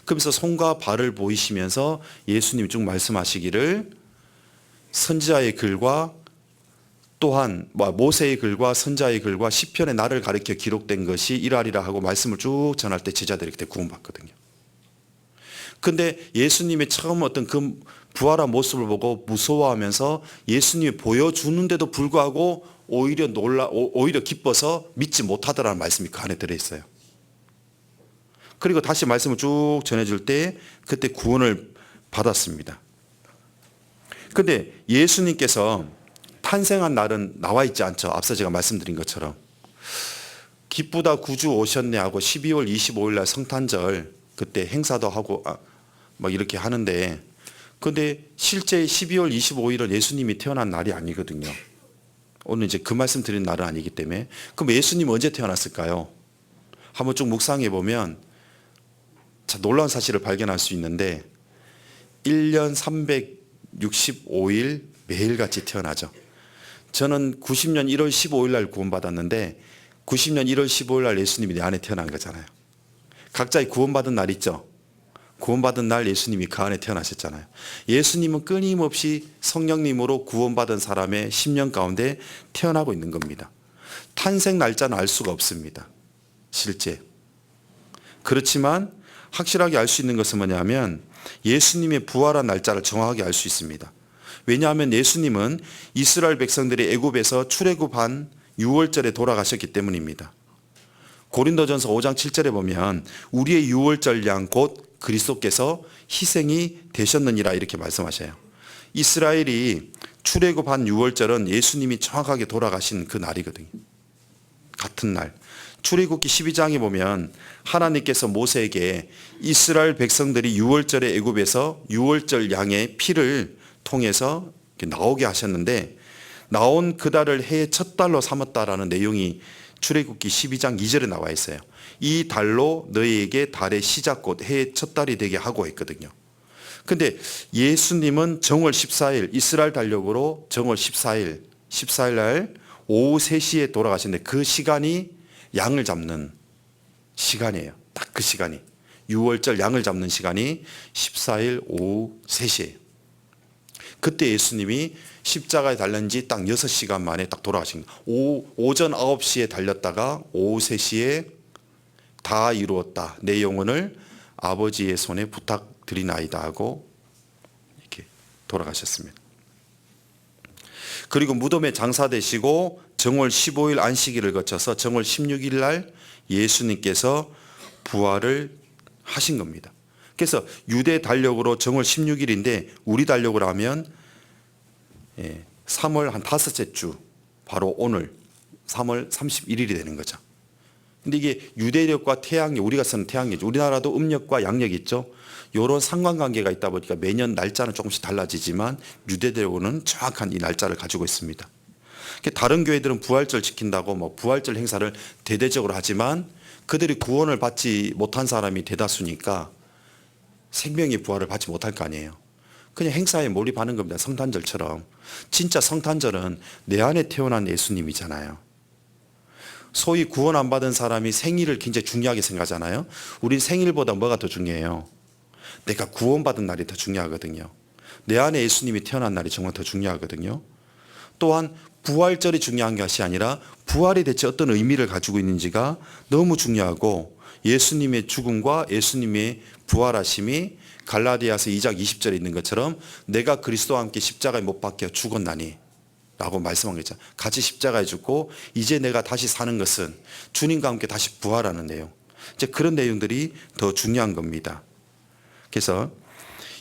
그러면서 손과 발을 보이시면서 예수님이 쭉 말씀하시기를 선지자의 글과 또한 모세의 글과 선지자의 글과 시편의 나를 가리켜 기록된 것이 이러하리라 하고 말씀을 쭉 전할 때 제자들이 그때 구원받거든요. 근데 예수님의 처음 어떤 그 부활한 모습을 보고 무서워하면서 예수님이 보여주는데도 불구하고 오히려 기뻐서 믿지 못하더라는 말씀이 그 안에 들어있어요. 그리고 다시 말씀을 쭉 전해줄 때 그때 구원을 받았습니다. 근데 예수님께서 탄생한 날은 나와 있지 않죠. 앞서 제가 말씀드린 것처럼. 기쁘다 구주 오셨네 하고 12월 25일 날 성탄절 그때 행사도 하고 막 이렇게 하는데, 근데 실제 12월 25일은 예수님이 태어난 날이 아니거든요. 오늘 이제 그 말씀 드린 날은 아니기 때문에. 그럼 예수님 언제 태어났을까요? 한번 쭉 묵상해 보면 참 놀라운 사실을 발견할 수 있는데 1년 365일 매일같이 태어나죠. 저는 90년 1월 15일 날 구원받았는데 90년 1월 15일 날 예수님이 내 안에 태어난 거잖아요. 각자의 구원받은 날 있죠. 구원받은 날 예수님이 그 안에 태어나셨잖아요. 예수님은 끊임없이 성령님으로 구원받은 사람의 10년 가운데 태어나고 있는 겁니다. 탄생 날짜는 알 수가 없습니다. 실제. 그렇지만 확실하게 알 수 있는 것은 뭐냐면 예수님의 부활한 날짜를 정확하게 알 수 있습니다. 왜냐하면 예수님은 이스라엘 백성들이 애굽에서 출애굽한 6월절에 돌아가셨기 때문입니다. 고린도전서 5장 7절에 보면 우리의 6월절 양 곧 그리스도께서 희생이 되셨느니라 이렇게 말씀하셔요. 이스라엘이 출애굽한 6월절은 예수님이 정확하게 돌아가신 그 날이거든요. 같은 날. 출애굽기 12장에 보면 하나님께서 모세에게 이스라엘 백성들이 6월절에 애굽에서 6월절 양의 피를 통해서 나오게 하셨는데, 나온 그 달을 해의 첫 달로 삼았다라는 내용이 출애굽기 12장 2절에 나와 있어요. 이 달로 너희에게 달의 시작 곧 해의 첫 달이 되게 하고 했거든요. 근데 예수님은 정월 14일 이스라엘 달력으로 정월 14일 날 오후 3시에 돌아가셨는데 그 시간이 양을 잡는 시간이에요. 딱 그 시간이 6월절 양을 잡는 시간이 14일 오후 3시예요. 그때 예수님이 십자가에 달린 지 딱 6시간 만에 딱 돌아가신 거예요. 오전 9시에 달렸다가 오후 3시에 다 이루었다. 내 영혼을 아버지의 손에 부탁드리나이다 하고 이렇게 돌아가셨습니다. 그리고 무덤에 장사되시고 정월 15일 안식일을 거쳐서 정월 16일 날 예수님께서 부활을 하신 겁니다. 그래서 유대 달력으로 정월 16일인데 우리 달력으로 하면 3월 한 5째 주 바로 오늘 3월 31일이 되는 거죠. 근데 이게 유대력과 태양력, 우리가 쓰는 태양력, 우리나라도 음력과 양력이 있죠. 이런 상관관계가 있다 보니까 매년 날짜는 조금씩 달라지지만 유대력은 정확한 이 날짜를 가지고 있습니다. 다른 교회들은 부활절 지킨다고 뭐 부활절 행사를 대대적으로 하지만 그들이 구원을 받지 못한 사람이 대다수니까 생명의 부활을 받지 못할 거 아니에요. 그냥 행사에 몰입하는 겁니다. 성탄절처럼. 진짜 성탄절은 내 안에 태어난 예수님이잖아요. 소위 구원 안 받은 사람이 생일을 굉장히 중요하게 생각하잖아요. 우린 생일보다 뭐가 더 중요해요? 내가 구원받은 날이 더 중요하거든요. 내 안에 예수님이 태어난 날이 정말 더 중요하거든요. 또한 부활절이 중요한 것이 아니라 부활이 대체 어떤 의미를 가지고 있는지가 너무 중요하고 예수님의 죽음과 예수님의 부활하심이 갈라디아서 2장 20절에 있는 것처럼 내가 그리스도와 함께 십자가에 못 박혀 죽었나니 라고 말씀한 거죠. 같이 십자가에 죽고 이제 내가 다시 사는 것은 주님과 함께 다시 부활하는 내용. 이제 그런 내용들이 더 중요한 겁니다. 그래서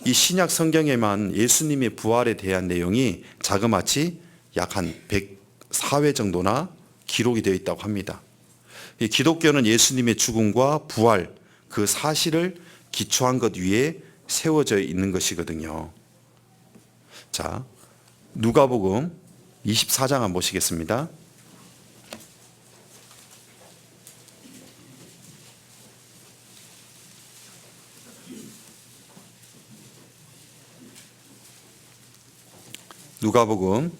이 신약 성경에만 예수님의 부활에 대한 내용이 자그마치 약 한 104회 정도나 기록이 되어 있다고 합니다. 이 기독교는 예수님의 죽음과 부활 그 사실을 기초한 것 위에 세워져 있는 것이거든요. 자, 누가복음 24장 한번 보시겠습니다. 누가복음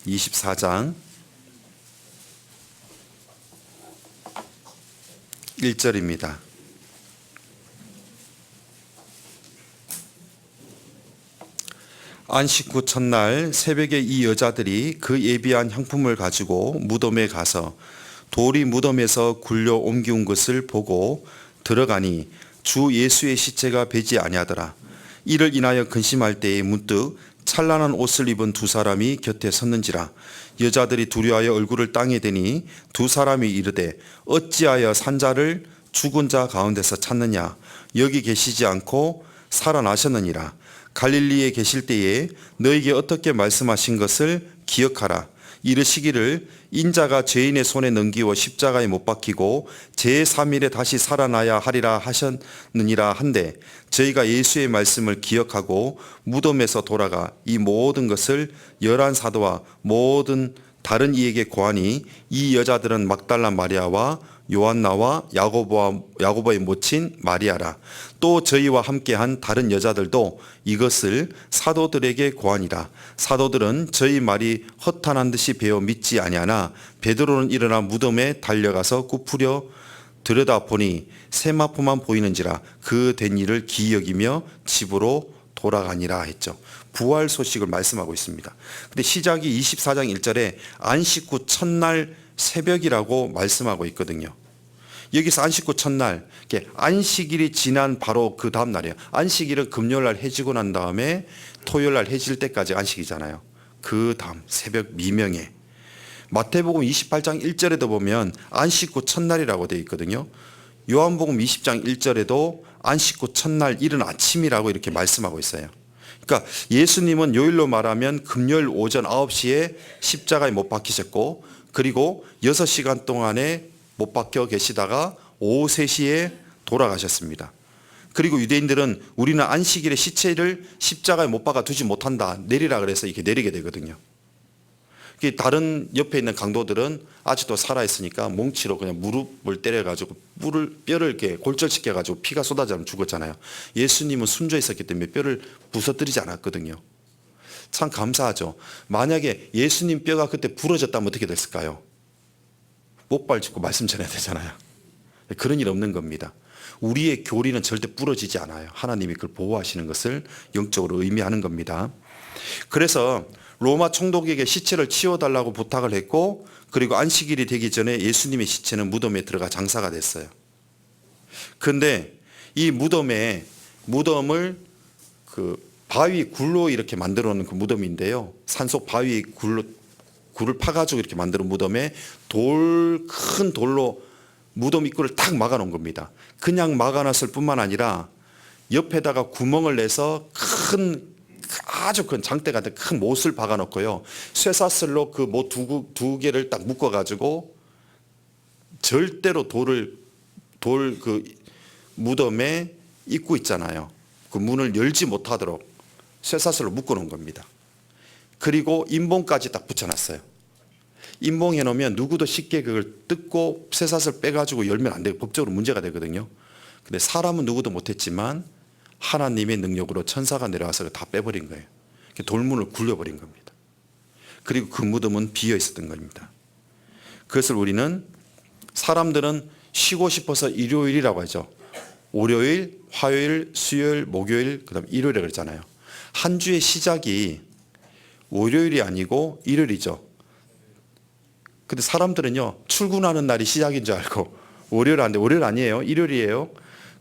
24장 1절입니다. 안식 후 첫날 새벽에 이 여자들이 그 예비한 향품을 가지고 무덤에 가서 돌이 무덤에서 굴려 옮기운 것을 보고 들어가니 주 예수의 시체가 배지 아니하더라. 이를 인하여 근심할 때에 문득 찬란한 옷을 입은 두 사람이 곁에 섰는지라. 여자들이 두려워하여 얼굴을 땅에 대니 두 사람이 이르되 어찌하여 산자를 죽은 자 가운데서 찾느냐. 여기 계시지 않고 살아나셨느니라. 갈릴리에 계실 때에 너에게 어떻게 말씀하신 것을 기억하라. 이르시기를 인자가 죄인의 손에 넘기워 십자가에 못 박히고 제3일에 다시 살아나야 하리라 하셨느니라 한데 저희가 예수의 말씀을 기억하고 무덤에서 돌아가 이 모든 것을 11사도와 모든 다른 이에게 고하니 이 여자들은 막달라 마리아와 요한나와 야고보의 모친 마리아라. 또 저희와 함께한 다른 여자들도 이것을 사도들에게 고하니라. 사도들은 저희 말이 허탄한 듯이 배어 믿지 아니하나 베드로는 일어나 무덤에 달려가서 굽으려 들여다보니 세마포만 보이는지라. 그 된 일을 기억이며 집으로 돌아가니라 했죠. 부활 소식을 말씀하고 있습니다. 근데 시작이 24장 1절에 안식 후 첫날 새벽이라고 말씀하고 있거든요. 여기서 안식 후 첫날, 안식일이 지난 바로 그 다음 날이에요. 안식일은 금요일날 해지고 난 다음에 토요일날 해질 때까지 안식이잖아요. 그 다음 새벽 미명에 마태복음 28장 1절에도 보면 안식 후 첫날이라고 되어 있거든요. 요한복음 20장 1절에도 안식 후 첫날 이른 아침이라고 이렇게 말씀하고 있어요. 그러니까 예수님은 요일로 말하면 금요일 오전 9시에 십자가에 못 박히셨고 그리고 6시간 동안에 못 박혀 계시다가 오후 3시에 돌아가셨습니다. 그리고 유대인들은 우리는 안식일에 시체를 십자가에 못 박아 두지 못한다. 내리라 그래서 이렇게 내리게 되거든요. 다른 옆에 있는 강도들은 아직도 살아있으니까 몽치로 그냥 무릎을 때려가지고 뼈를 이렇게 골절시켜가지고 피가 쏟아져 죽었잖아요. 예수님은 순조에 있었기 때문에 뼈를 부서뜨리지 않았거든요. 참 감사하죠. 만약에 예수님 뼈가 그때 부러졌다면 어떻게 됐을까요? 목발 짚고 말씀 전해야 되잖아요. 그런 일 없는 겁니다. 우리의 교리는 절대 부러지지 않아요. 하나님이 그걸 보호하시는 것을 영적으로 의미하는 겁니다. 그래서 로마 총독에게 시체를 치워달라고 부탁을 했고, 그리고 안식일이 되기 전에 예수님의 시체는 무덤에 들어가 장사가 됐어요. 그런데 이 무덤을 그 바위 굴로 이렇게 만들어 놓은 그 무덤인데요. 산속 바위 굴을 파가지고 이렇게 만드는 무덤에 큰 돌로 무덤 입구를 탁 막아 놓은 겁니다. 그냥 막아놨을 뿐만 아니라 옆에다가 구멍을 내서 아주 큰 장대 같은 큰 못을 박아 놓고요. 쇠사슬로 그 못 두 개를 딱 묶어 가지고 절대로 돌 그 무덤에 입구 있잖아요. 그 문을 열지 못하도록 쇠사슬로 묶어 놓은 겁니다. 그리고 인봉까지 딱 붙여 놨어요. 인봉해 놓으면 누구도 쉽게 그걸 뜯고 쇠사슬 빼 가지고 열면 안 되고 법적으로 문제가 되거든요. 근데 사람은 누구도 못했지만 하나님의 능력으로 천사가 내려와서 다 빼버린 거예요. 돌문을 굴려버린 겁니다. 그리고 그 무덤은 비어 있었던 겁니다. 그것을 우리는, 사람들은 쉬고 싶어서 일요일이라고 하죠. 월요일, 화요일, 수요일, 목요일, 그 다음 일요일에 그랬잖아요. 한 주의 시작이 월요일이 아니고 일요일이죠. 근데 사람들은요, 출근하는 날이 시작인 줄 알고 월요일 아닌데 월요일 아니에요. 일요일이에요.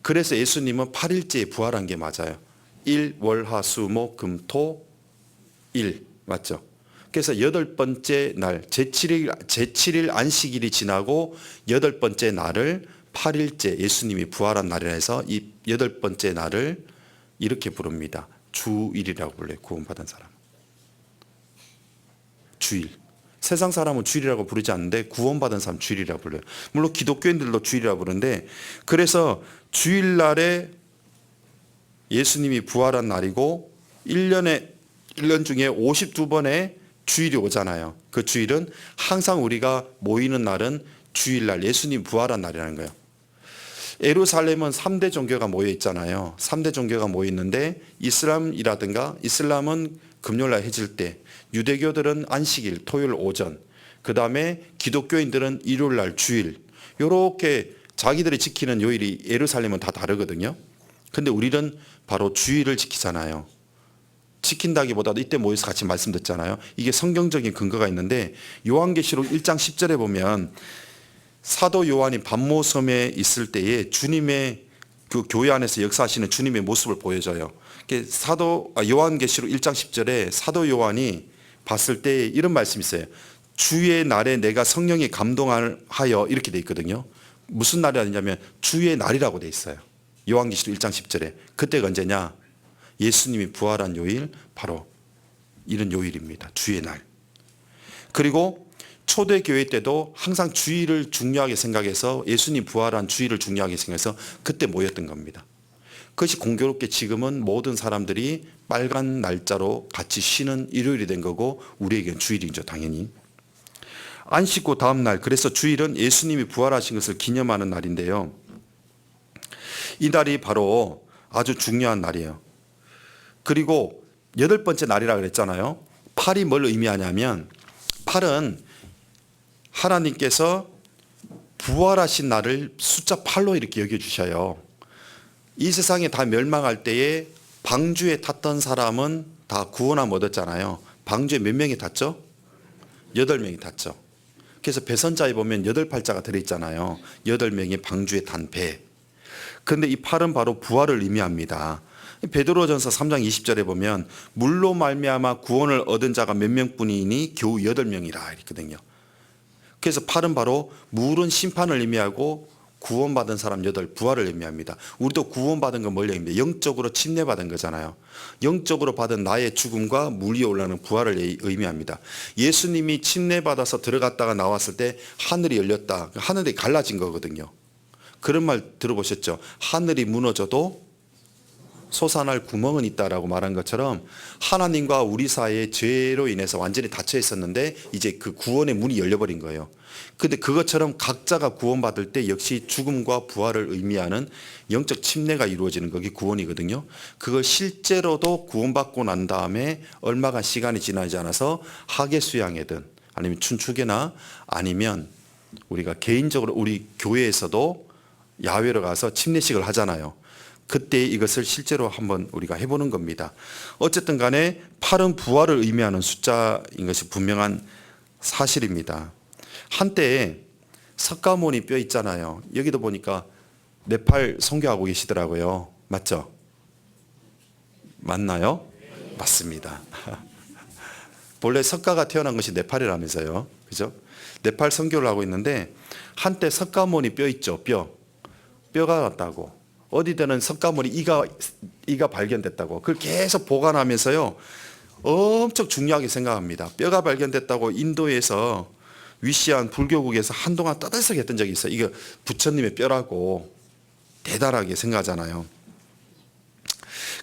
그래서 예수님은 8일째에 부활한 게 맞아요. 일, 월, 화, 수, 목, 금, 토, 일. 맞죠? 그래서 8번째 날, 제7일 안식일이 지나고 8번째 날을 8일째 예수님이 부활한 날이라 해서 이 8번째 날을 이렇게 부릅니다. 주일이라고 불러요. 구원받은 사람. 주일. 세상 사람은 주일이라고 부르지 않는데 구원받은 사람 주일이라고 불러요. 물론 기독교인들도 주일이라고 부르는데, 그래서 주일날에 예수님이 부활한 날이고 1년 중에 52번의 주일이 오잖아요. 그 주일은 항상 우리가 모이는 날은 주일날, 예수님 부활한 날이라는 거예요. 예루살렘은 3대 종교가 모여 있잖아요. 3대 종교가 모여 있는데 이슬람은 금요일날 해질 때, 유대교들은 안식일 토요일 오전, 그 다음에 기독교인들은 일요일날 주일, 이렇게 자기들이 지키는 요일이 예루살렘은 다 다르거든요. 근데 우리는 바로 주일을 지키잖아요. 지킨다기보다도 이때 모여서 같이 말씀 듣잖아요. 이게 성경적인 근거가 있는데, 요한계시록 1장 10절에 보면 사도 요한이 반모섬에 있을 때에 주님의 그 교회 안에서 역사하시는 주님의 모습을 보여줘요. 요한계시록 1장 10절에 사도 요한이 봤을 때 이런 말씀이 있어요. 주의 날에 내가 성령이 감동하여, 이렇게 돼 있거든요. 무슨 날이 아니냐면 주의 날이라고 돼 있어요. 요한계시록 1장 10절에. 그때가 언제냐? 예수님이 부활한 요일, 바로 이런 요일입니다. 주의 날. 그리고 초대교회 때도 항상 주일을 중요하게 생각해서, 예수님 부활한 주일을 중요하게 생각해서 그때 모였던 겁니다. 그것이 공교롭게 지금은 모든 사람들이 빨간 날짜로 같이 쉬는 일요일이 된 거고, 우리에게는 주일이죠, 당연히. 안식 후 다음 날, 그래서 주일은 예수님이 부활하신 것을 기념하는 날인데요. 이 날이 바로 아주 중요한 날이에요. 그리고 8번째 날이라 그랬잖아요. 8이 뭘 의미하냐면, 8은 하나님께서 부활하신 날을 숫자 8로 이렇게 여겨주셔요. 이 세상에 다 멸망할 때에 방주에 탔던 사람은 다 구원함 얻었잖아요. 방주에 몇 명이 탔죠? 8명이 탔죠. 그래서 배선자에 보면 8팔자가 들어있잖아요. 8명이 방주에 탄 배. 그런데 이 8은 바로 부활을 의미합니다. 베드로전서 3장 20절에 보면 물로 말미암아 구원을 얻은 자가 몇 명뿐이니 겨우 8명이라 이랬거든요. 그래서 8은 바로 물은 심판을 의미하고 구원받은 사람 8, 부활을 의미합니다. 우리도 구원받은 건 뭘 의미합니다? 영적으로 침례받은 거잖아요. 영적으로 받은 나의 죽음과 물 위에 올라가는 부활을 의미합니다. 예수님이 침례받아서 들어갔다가 나왔을 때 하늘이 열렸다. 하늘이 갈라진 거거든요. 그런 말 들어보셨죠? 하늘이 무너져도 솟아날 구멍은 있다라고 말한 것처럼 하나님과 우리 사이의 죄로 인해서 완전히 닫혀 있었는데 이제 그 구원의 문이 열려버린 거예요. 근데 그것처럼 각자가 구원받을 때 역시 죽음과 부활을 의미하는 영적 침례가 이루어지는 것이 구원이거든요. 그걸 실제로도 구원받고 난 다음에 얼마간 시간이 지나지 않아서 하계 수양회든 아니면 춘추계나 아니면 우리가 개인적으로 우리 교회에서도 야외로 가서 침례식을 하잖아요. 그때 이것을 실제로 한번 우리가 해보는 겁니다. 어쨌든 간에 8은 부활을 의미하는 숫자인 것이 분명한 사실입니다. 한때 석가모니 뼈 있잖아요. 여기도 보니까 네팔 선교하고 계시더라고요. 맞죠? 맞나요? 맞습니다. 본래 석가가 태어난 것이 네팔이라면서요. 그죠? 네팔 선교를 하고 있는데 한때 석가모니 뼈 있죠. 뼈가 났다고. 어디든 석가모니 이가 발견됐다고. 그걸 계속 보관하면서요. 엄청 중요하게 생각합니다. 뼈가 발견됐다고 인도에서 위시한 불교국에서 한동안 떠들썩했던 적이 있어요. 이거 부처님의 뼈라고 대단하게 생각하잖아요.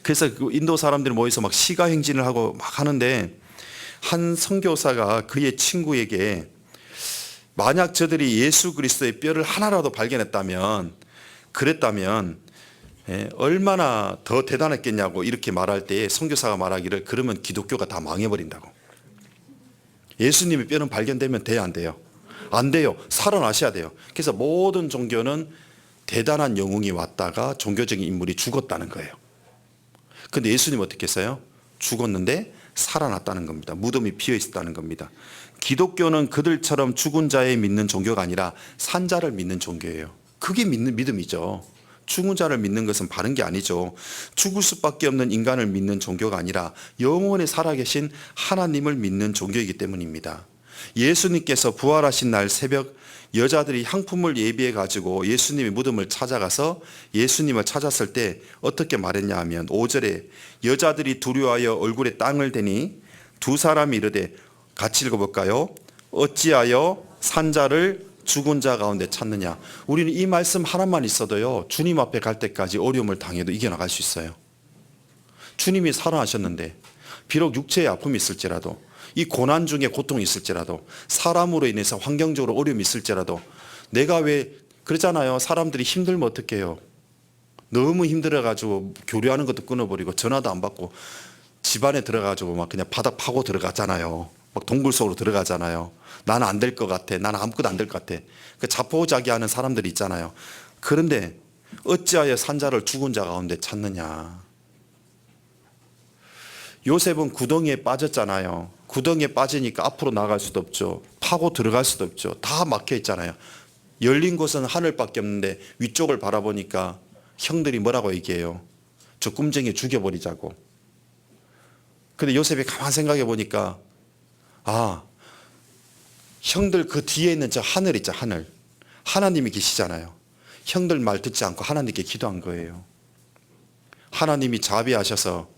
그래서 그 인도 사람들이 모여서 막 시가행진을 하고 막 하는데 한 선교사가 그의 친구에게 만약 저들이 예수 그리스도의 뼈를 하나라도 발견했다면 그랬다면 얼마나 더 대단했겠냐고 이렇게 말할 때 선교사가 말하기를 그러면 기독교가 다 망해버린다고. 예수님의 뼈는 발견되면 돼요, 안 돼요? 안 돼요. 살아나셔야 돼요. 그래서 모든 종교는 대단한 영웅이 왔다가 종교적인 인물이 죽었다는 거예요. 근데 예수님 어떻게 했어요? 죽었는데 살아났다는 겁니다. 무덤이 비어 있었다는 겁니다. 기독교는 그들처럼 죽은 자에 믿는 종교가 아니라 산 자를 믿는 종교예요. 그게 믿는 믿음이죠. 죽은 자를 믿는 것은 바른 게 아니죠. 죽을 수밖에 없는 인간을 믿는 종교가 아니라 영원히 살아계신 하나님을 믿는 종교이기 때문입니다. 예수님께서 부활하신 날 새벽 여자들이 향품을 예비해 가지고 예수님의 무덤을 찾아가서 예수님을 찾았을 때 어떻게 말했냐 하면 5절에 여자들이 두려워하여 얼굴에 땅을 대니 두 사람이 이르되 같이 읽어볼까요? 어찌하여 산자를 죽은 자 가운데 찾느냐. 우리는 이 말씀 하나만 있어도요 주님 앞에 갈 때까지 어려움을 당해도 이겨나갈 수 있어요. 주님이 살아나셨는데 비록 육체의 아픔이 있을지라도 이 고난 중에 고통이 있을지라도 사람으로 인해서 환경적으로 어려움이 있을지라도 내가 왜 그러잖아요. 사람들이 힘들면 어떡 해요. 너무 힘들어가지고 교류하는 것도 끊어버리고 전화도 안 받고 집안에 들어가지고 막 그냥 바닥 파고 들어가잖아요. 막 동굴 속으로 들어가잖아요. 나는 안 될 것 같아. 나는 아무것도 안 될 것 같아. 그 자포자기하는 사람들이 있잖아요. 그런데 어찌하여 산자를 죽은 자 가운데 찾느냐. 요셉은 구덩이에 빠졌잖아요. 구덩이에 빠지니까 앞으로 나갈 수도 없죠. 파고 들어갈 수도 없죠. 다 막혀 있잖아요. 열린 곳은 하늘밖에 없는데 위쪽을 바라보니까 형들이 뭐라고 얘기해요? 저 꿈쟁이 죽여버리자고. 근데 요셉이 가만 생각해 보니까 형들 그 뒤에 있는 저 하늘 있죠. 하늘. 하나님이 계시잖아요. 형들 말 듣지 않고 하나님께 기도한 거예요. 하나님이 자비하셔서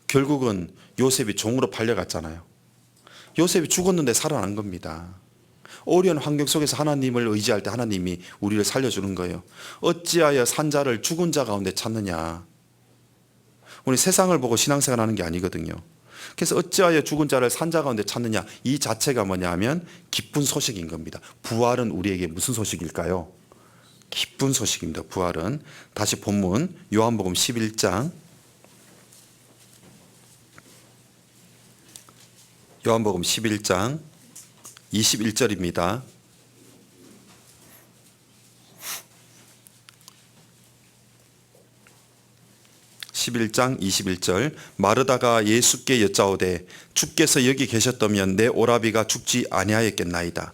결국은 요셉이 종으로 팔려갔잖아요. 요셉이 죽었는데 살아난 겁니다. 어려운 환경 속에서 하나님을 의지할 때 하나님이 우리를 살려주는 거예요. 어찌하여 산자를 죽은 자 가운데 찾느냐. 우리 세상을 보고 신앙생활 하는 게 아니거든요. 그래서 어찌하여 죽은 자를 산자 가운데 찾느냐. 이 자체가 뭐냐 하면 기쁜 소식인 겁니다. 부활은 우리에게 무슨 소식일까요? 기쁜 소식입니다. 부활은. 다시 본문 요한복음 11장 요한복음 11장 21절입니다. 11장 21절 마르다가 예수께 여짜오되 주께서 여기 계셨다면 내 오라비가 죽지 아니하였겠나이다.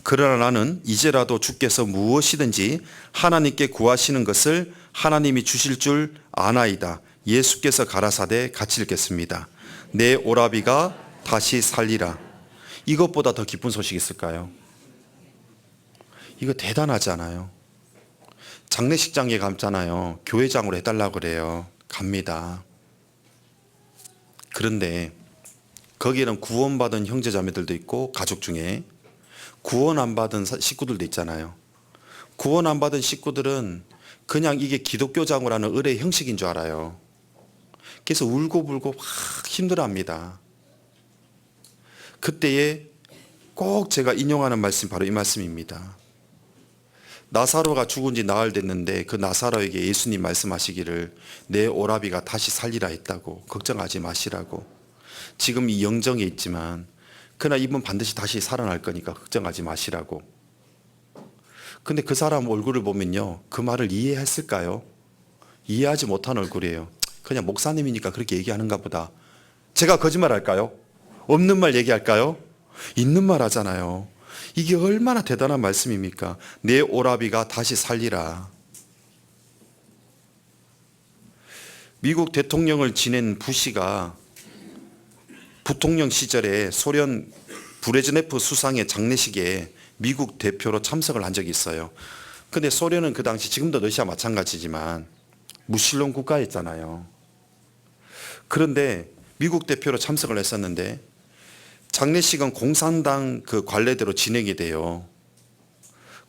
그러나 나는 이제라도 주께서 무엇이든지 하나님께 구하시는 것을 하나님이 주실 줄 아나이다. 예수께서 가라사대 같이 읽겠습니다. 내 오라비가 다시 살리라. 이것보다 더 기쁜 소식이 있을까요? 이거 대단하지 않아요? 장례식장에 갔잖아요. 교회장으로 해달라고 그래요. 갑니다. 그런데 거기에는 구원받은 형제자매들도 있고 가족 중에 구원 안 받은 식구들도 있잖아요. 구원 안 받은 식구들은 그냥 이게 기독교장으로 하는 의례 형식인 줄 알아요. 그래서 울고불고 막 힘들어합니다. 그때에 꼭 제가 인용하는 말씀이 바로 이 말씀입니다. 나사로가 죽은 지 나흘 됐는데 그 나사로에게 예수님 말씀하시기를 내 오라비가 다시 살리라 했다고, 걱정하지 마시라고. 지금 이 영정에 있지만 그러나 이분 반드시 다시 살아날 거니까 걱정하지 마시라고. 근데 그 사람 얼굴을 보면요, 그 말을 이해했을까요? 이해하지 못한 얼굴이에요. 그냥 목사님이니까 그렇게 얘기하는가 보다. 제가 거짓말할까요? 없는 말 얘기할까요? 있는 말 하잖아요. 이게 얼마나 대단한 말씀입니까? 내 오라비가 다시 살리라. 미국 대통령을 지낸 부시가 부통령 시절에 소련 브레즈네프 수상의 장례식에 미국 대표로 참석을 한 적이 있어요. 근데 소련은 그 당시, 지금도 러시아 마찬가지지만 무신론 국가였잖아요. 그런데 미국 대표로 참석을 했었는데 장례식은 공산당 그 관례대로 진행이 돼요.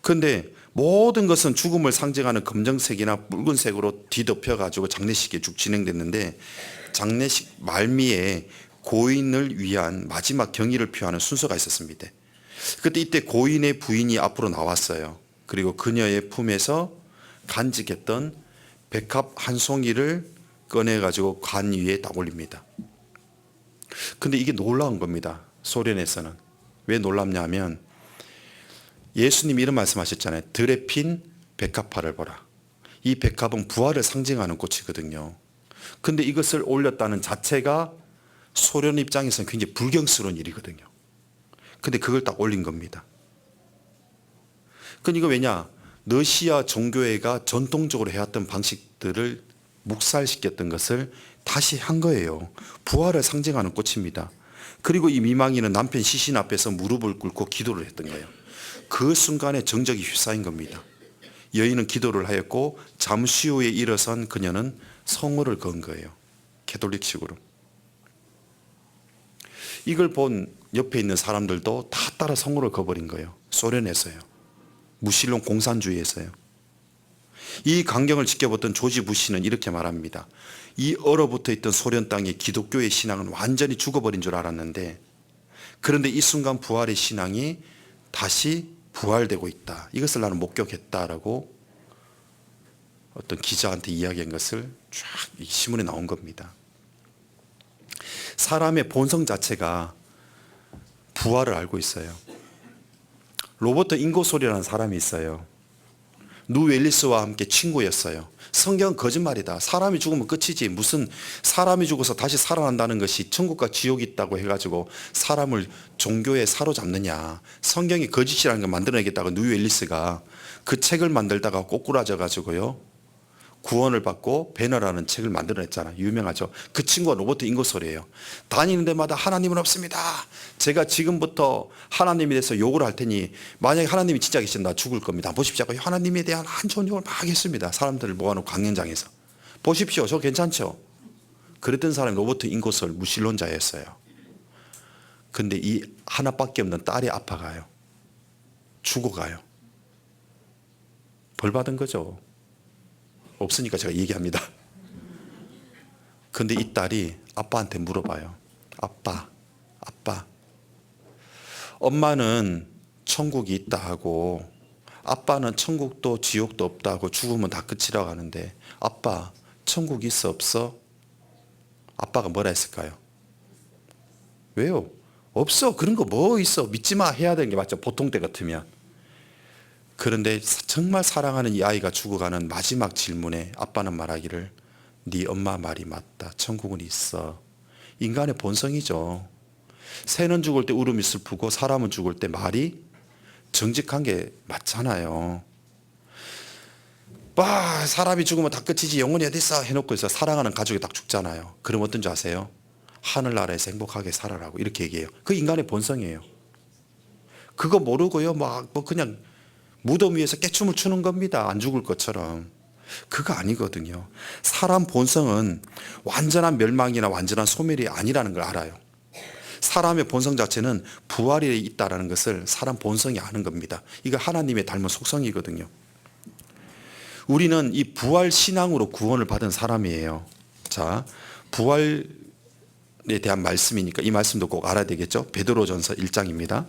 그런데 모든 것은 죽음을 상징하는 검정색이나 붉은색으로 뒤덮여 가지고 장례식이 쭉 진행됐는데, 장례식 말미에 고인을 위한 마지막 경의를 표하는 순서가 있었습니다. 그때 이때 고인의 부인이 앞으로 나왔어요. 그리고 그녀의 품에서 간직했던 백합 한 송이를 꺼내 가지고 관 위에 딱 올립니다. 근데 이게 놀라운 겁니다. 소련에서는. 왜 놀랍냐 하면 예수님이 이런 말씀하셨잖아요. 들에 핀 백합화를 보라. 이 백합은 부활을 상징하는 꽃이거든요. 근데 이것을 올렸다는 자체가 소련 입장에서는 굉장히 불경스러운 일이거든요. 근데 그걸 딱 올린 겁니다. 그건 이거 왜냐? 러시아 종교회가 전통적으로 해왔던 방식들을 묵살시켰던 것을 다시 한 거예요. 부활을 상징하는 꽃입니다. 그리고 이 미망이는 남편 시신 앞에서 무릎을 꿇고 기도를 했던 거예요. 그 순간에 정적이 휩싸인 겁니다. 여인은 기도를 하였고 잠시 후에 일어선 그녀는 성호를 건 거예요. 캐톨릭식으로. 이걸 본 옆에 있는 사람들도 다 따라 성호를 거버린 거예요. 소련에서요. 무신론 공산주의에서요. 이 광경을 지켜봤던 조지 부시는 이렇게 말합니다. 이 얼어붙어 있던 소련 땅의 기독교의 신앙은 완전히 죽어버린 줄 알았는데, 그런데 이 순간 부활의 신앙이 다시 부활되고 있다. 이것을 나는 목격했다라고 어떤 기자한테 이야기한 것을 쫙 이 신문에 나온 겁니다. 사람의 본성 자체가 부활을 알고 있어요. 로버트 잉고솔이라는 사람이 있어요. 누 웰리스와 함께 친구였어요. 성경은 거짓말이다. 사람이 죽으면 끝이지. 무슨 사람이 죽어서 다시 살아난다는 것이 천국과 지옥이 있다고 해가지고 사람을 종교에 사로잡느냐. 성경이 거짓이라는 걸 만들어내겠다고 누 웰리스가 그 책을 만들다가 꼬꾸라져 가지고요, 구원을 받고 배너라는 책을 만들어냈잖아요. 유명하죠. 그 친구가 로버트 잉고솔이에요. 다니는 데마다 하나님은 없습니다. 제가 지금부터 하나님에 대해서 욕을 할 테니 만약에 하나님이 진짜 계신다 죽을 겁니다. 보십시오. 하나님에 대한 한 좋은 욕을 막 했습니다. 사람들을 모아놓고 강연장에서. 보십시오. 저 괜찮죠? 그랬던 사람이 로버트 잉고솔 무신론자였어요. 근데 이 하나밖에 없는 딸이 아파가요. 죽어가요. 벌 받은 거죠. 없으니까 제가 얘기합니다. 근데 이 딸이 아빠한테 물어봐요. 아빠, 엄마는 천국이 있다 하고 아빠는 천국도 지옥도 없다 하고 죽으면 다 끝이라고 하는데 아빠, 천국 있어 없어? 아빠가 뭐라 했을까요? 왜요? 없어. 그런 거 뭐 있어. 믿지 마 해야 되는 게 맞죠. 보통 때 같으면. 그런데 정말 사랑하는 이 아이가 죽어가는 마지막 질문에 아빠는 말하기를 네 엄마 말이 맞다. 천국은 있어. 인간의 본성이죠. 새는 죽을 때 울음이 슬프고 사람은 죽을 때 말이 정직한 게 맞잖아요. 사람이 죽으면 다 끝이지 영원히 어디 있어 해놓고 있어 사랑하는 가족이 딱 죽잖아요. 그럼 어떤 줄 아세요? 하늘나라에서 행복하게 살아라고 이렇게 얘기해요. 그 인간의 본성이에요. 그거 모르고요 그냥 무덤 위에서 깨춤을 추는 겁니다. 안 죽을 것처럼. 그거 아니거든요. 사람 본성은 완전한 멸망이나 완전한 소멸이 아니라는 걸 알아요. 사람의 본성 자체는 부활이 있다는 것을 사람 본성이 아는 겁니다. 이거 하나님의 닮은 속성이거든요. 우리는 이 부활 신앙으로 구원을 받은 사람이에요. 자, 부활에 대한 말씀이니까 이 말씀도 꼭 알아야 되겠죠. 베드로전서 1장입니다.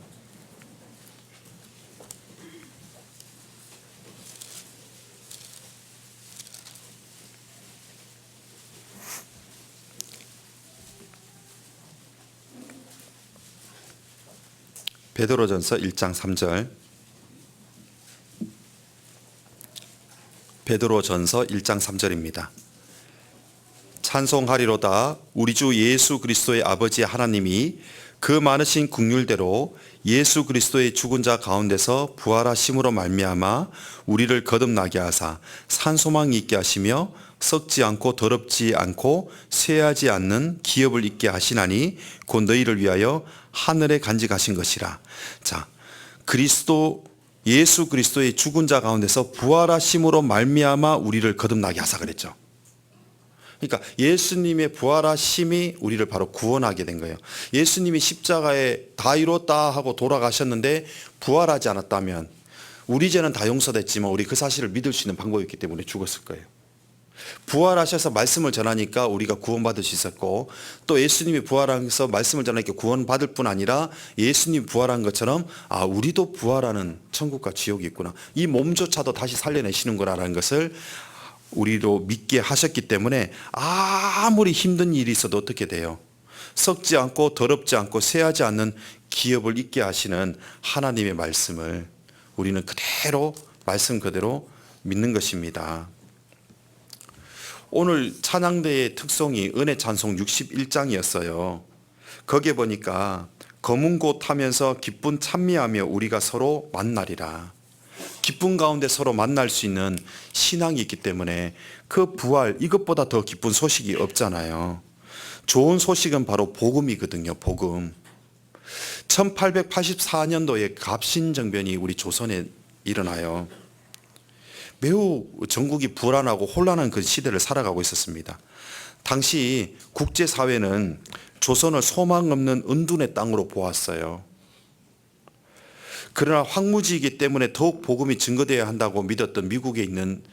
베드로전서 1장 3절. 베드로전서 1장 3절입니다. 찬송하리로다 우리 주 예수 그리스도의 아버지 하나님이 그 많으신 긍휼대로 예수 그리스도의 죽은 자 가운데서 부활하심으로 말미암아 우리를 거듭나게 하사 산 소망이 있게 하시며 썩지 않고 더럽지 않고 쇠하지 않는 기업을 있게 하시나니 곧 너희를 위하여 하늘에 간직하신 것이라. 자, 예수 그리스도의 죽은 자 가운데서 부활하심으로 말미암아 우리를 거듭나게 하사 그랬죠. 그러니까 예수님의 부활하심이 우리를 바로 구원하게 된 거예요. 예수님이 십자가에 다 이뤘다 하고 돌아가셨는데 부활하지 않았다면 우리 죄는 다 용서됐지만 우리 그 사실을 믿을 수 있는 방법이 있기 때문에 죽었을 거예요. 부활하셔서 말씀을 전하니까 우리가 구원받을 수 있었고, 또 예수님이 부활하셔서 말씀을 전하니까 구원받을 뿐 아니라 예수님이 부활한 것처럼 우리도 부활하는 천국과 지옥이 있구나, 이 몸조차도 다시 살려내시는구나라는 것을 우리로 믿게 하셨기 때문에 아무리 힘든 일이 있어도 어떻게 돼요? 썩지 않고 더럽지 않고 쇠하지 않는 기업을 있게 하시는 하나님의 말씀을 우리는 그대로 말씀 그대로 믿는 것입니다. 오늘 찬양대의 특송이 은혜 찬송 61장이었어요. 거기에 보니까 검은 곳 하면서 기쁜 찬미하며 우리가 서로 만나리라. 기쁨 가운데 서로 만날 수 있는 신앙이 있기 때문에 그 부활, 이것보다 더 기쁜 소식이 없잖아요. 좋은 소식은 바로 복음이거든요. 복음. 1884년도에 갑신정변이 우리 조선에 일어나요. 매우 전국이 불안하고 혼란한 그 시대를 살아가고 있었습니다. 당시 국제사회는 조선을 소망 없는 은둔의 땅으로 보았어요. 그러나 황무지이기 때문에 더욱 복음이 증거되어야 한다고 믿었던 미국에 있는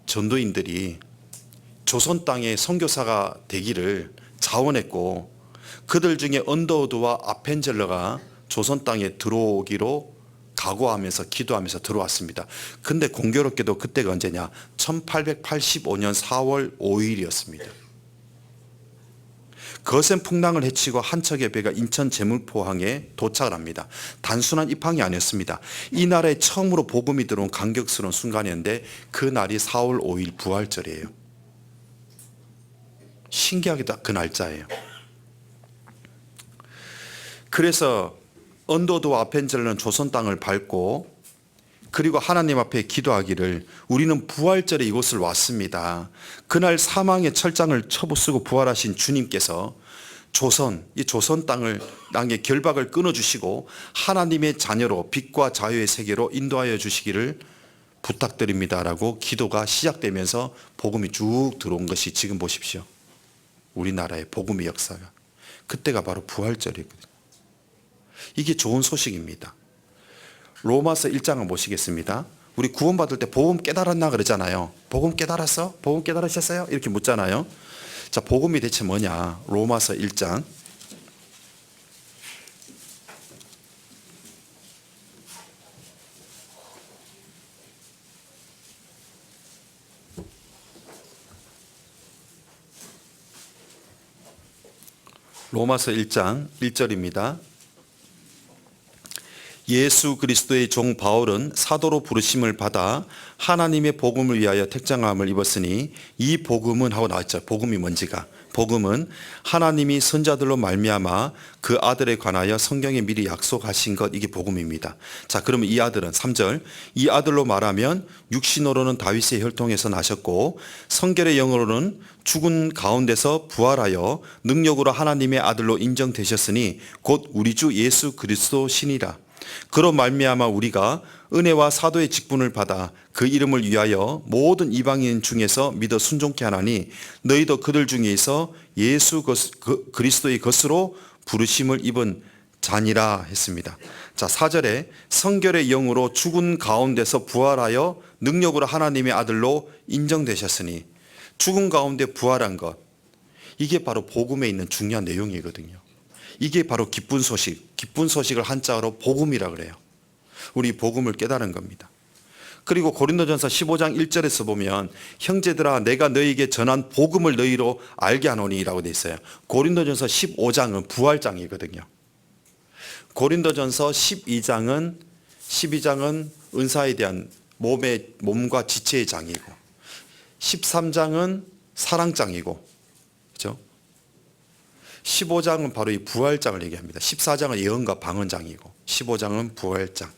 전도인들이 조선 땅에 선교사가 되기를 자원했고, 그들 중에 언더우드와 아펜젤러가 조선 땅에 들어오기로 각오하면서 기도하면서 들어왔습니다. 근데 공교롭게도 그때가 언제냐? 1885년 4월 5일이었습니다. 거센 풍랑을 헤치고 한 척의 배가 인천 제물포항에 도착을 합니다. 단순한 입항이 아니었습니다. 이 나라에 처음으로 복음이 들어온 감격스러운 순간이었는데 그 날이 4월 5일 부활절이에요. 신기하게도 그 날짜예요. 그래서 언더드와 아펜젤러는 조선 땅을 밟고 그리고 하나님 앞에 기도하기를 우리는 부활절에 이곳을 왔습니다. 그날 사망의 철장을 쳐부수고 부활하신 주님께서 이 조선 땅의 결박을 끊어주시고 하나님의 자녀로 빛과 자유의 세계로 인도하여 주시기를 부탁드립니다라고 기도가 시작되면서 복음이 쭉 들어온 것이 지금 보십시오. 우리나라의 복음의 역사가. 그때가 바로 부활절이거든요. 이게 좋은 소식입니다. 로마서 1장을 보시겠습니다. 우리 구원받을 때 복음 깨달았나 그러잖아요. 복음 깨달았어? 복음 깨달으셨어요? 이렇게 묻잖아요. 자, 복음이 대체 뭐냐? 로마서 1장 로마서 1장 1절입니다. 예수 그리스도의 종 바울은 사도로 부르심을 받아 하나님의 복음을 위하여 택정함을 입었으니 이 복음은 하고 나왔죠. 복음이 뭔지가. 복음은 하나님이 선자들로 말미암아 그 아들에 관하여 성경에 미리 약속하신 것, 이게 복음입니다. 자, 그러면 이 아들은 3절, 이 아들로 말하면 육신으로는 다윗의 혈통에서 나셨고 성결의 영으로는 죽은 가운데서 부활하여 능력으로 하나님의 아들로 인정되셨으니 곧 우리 주 예수 그리스도시니라. 그로 말미암아 우리가 은혜와 사도의 직분을 받아 그 이름을 위하여 모든 이방인 중에서 믿어 순종케 하나니 너희도 그들 중에서 예수 그리스도의 것으로 부르심을 입은 자니라 했습니다. 자, 4절에 성결의 영으로 죽은 가운데서 부활하여 능력으로 하나님의 아들로 인정되셨으니, 죽은 가운데 부활한 것, 이게 바로 복음에 있는 중요한 내용이거든요. 이게 바로 기쁜 소식, 기쁜 소식을 한자어로 복음이라 그래요. 우리 복음을 깨달은 겁니다. 그리고 고린도전서 15장 1절에서 보면 형제들아 내가 너희에게 전한 복음을 너희로 알게 하노니라고 돼 있어요. 고린도전서 15장은 부활장이거든요. 고린도전서 12장은 은사에 대한 몸과 지체의 장이고 13장은 사랑장이고 그렇죠? 15장은 바로 이 부활장을 얘기합니다. 14장은 예언과 방언장이고 15장은 부활장.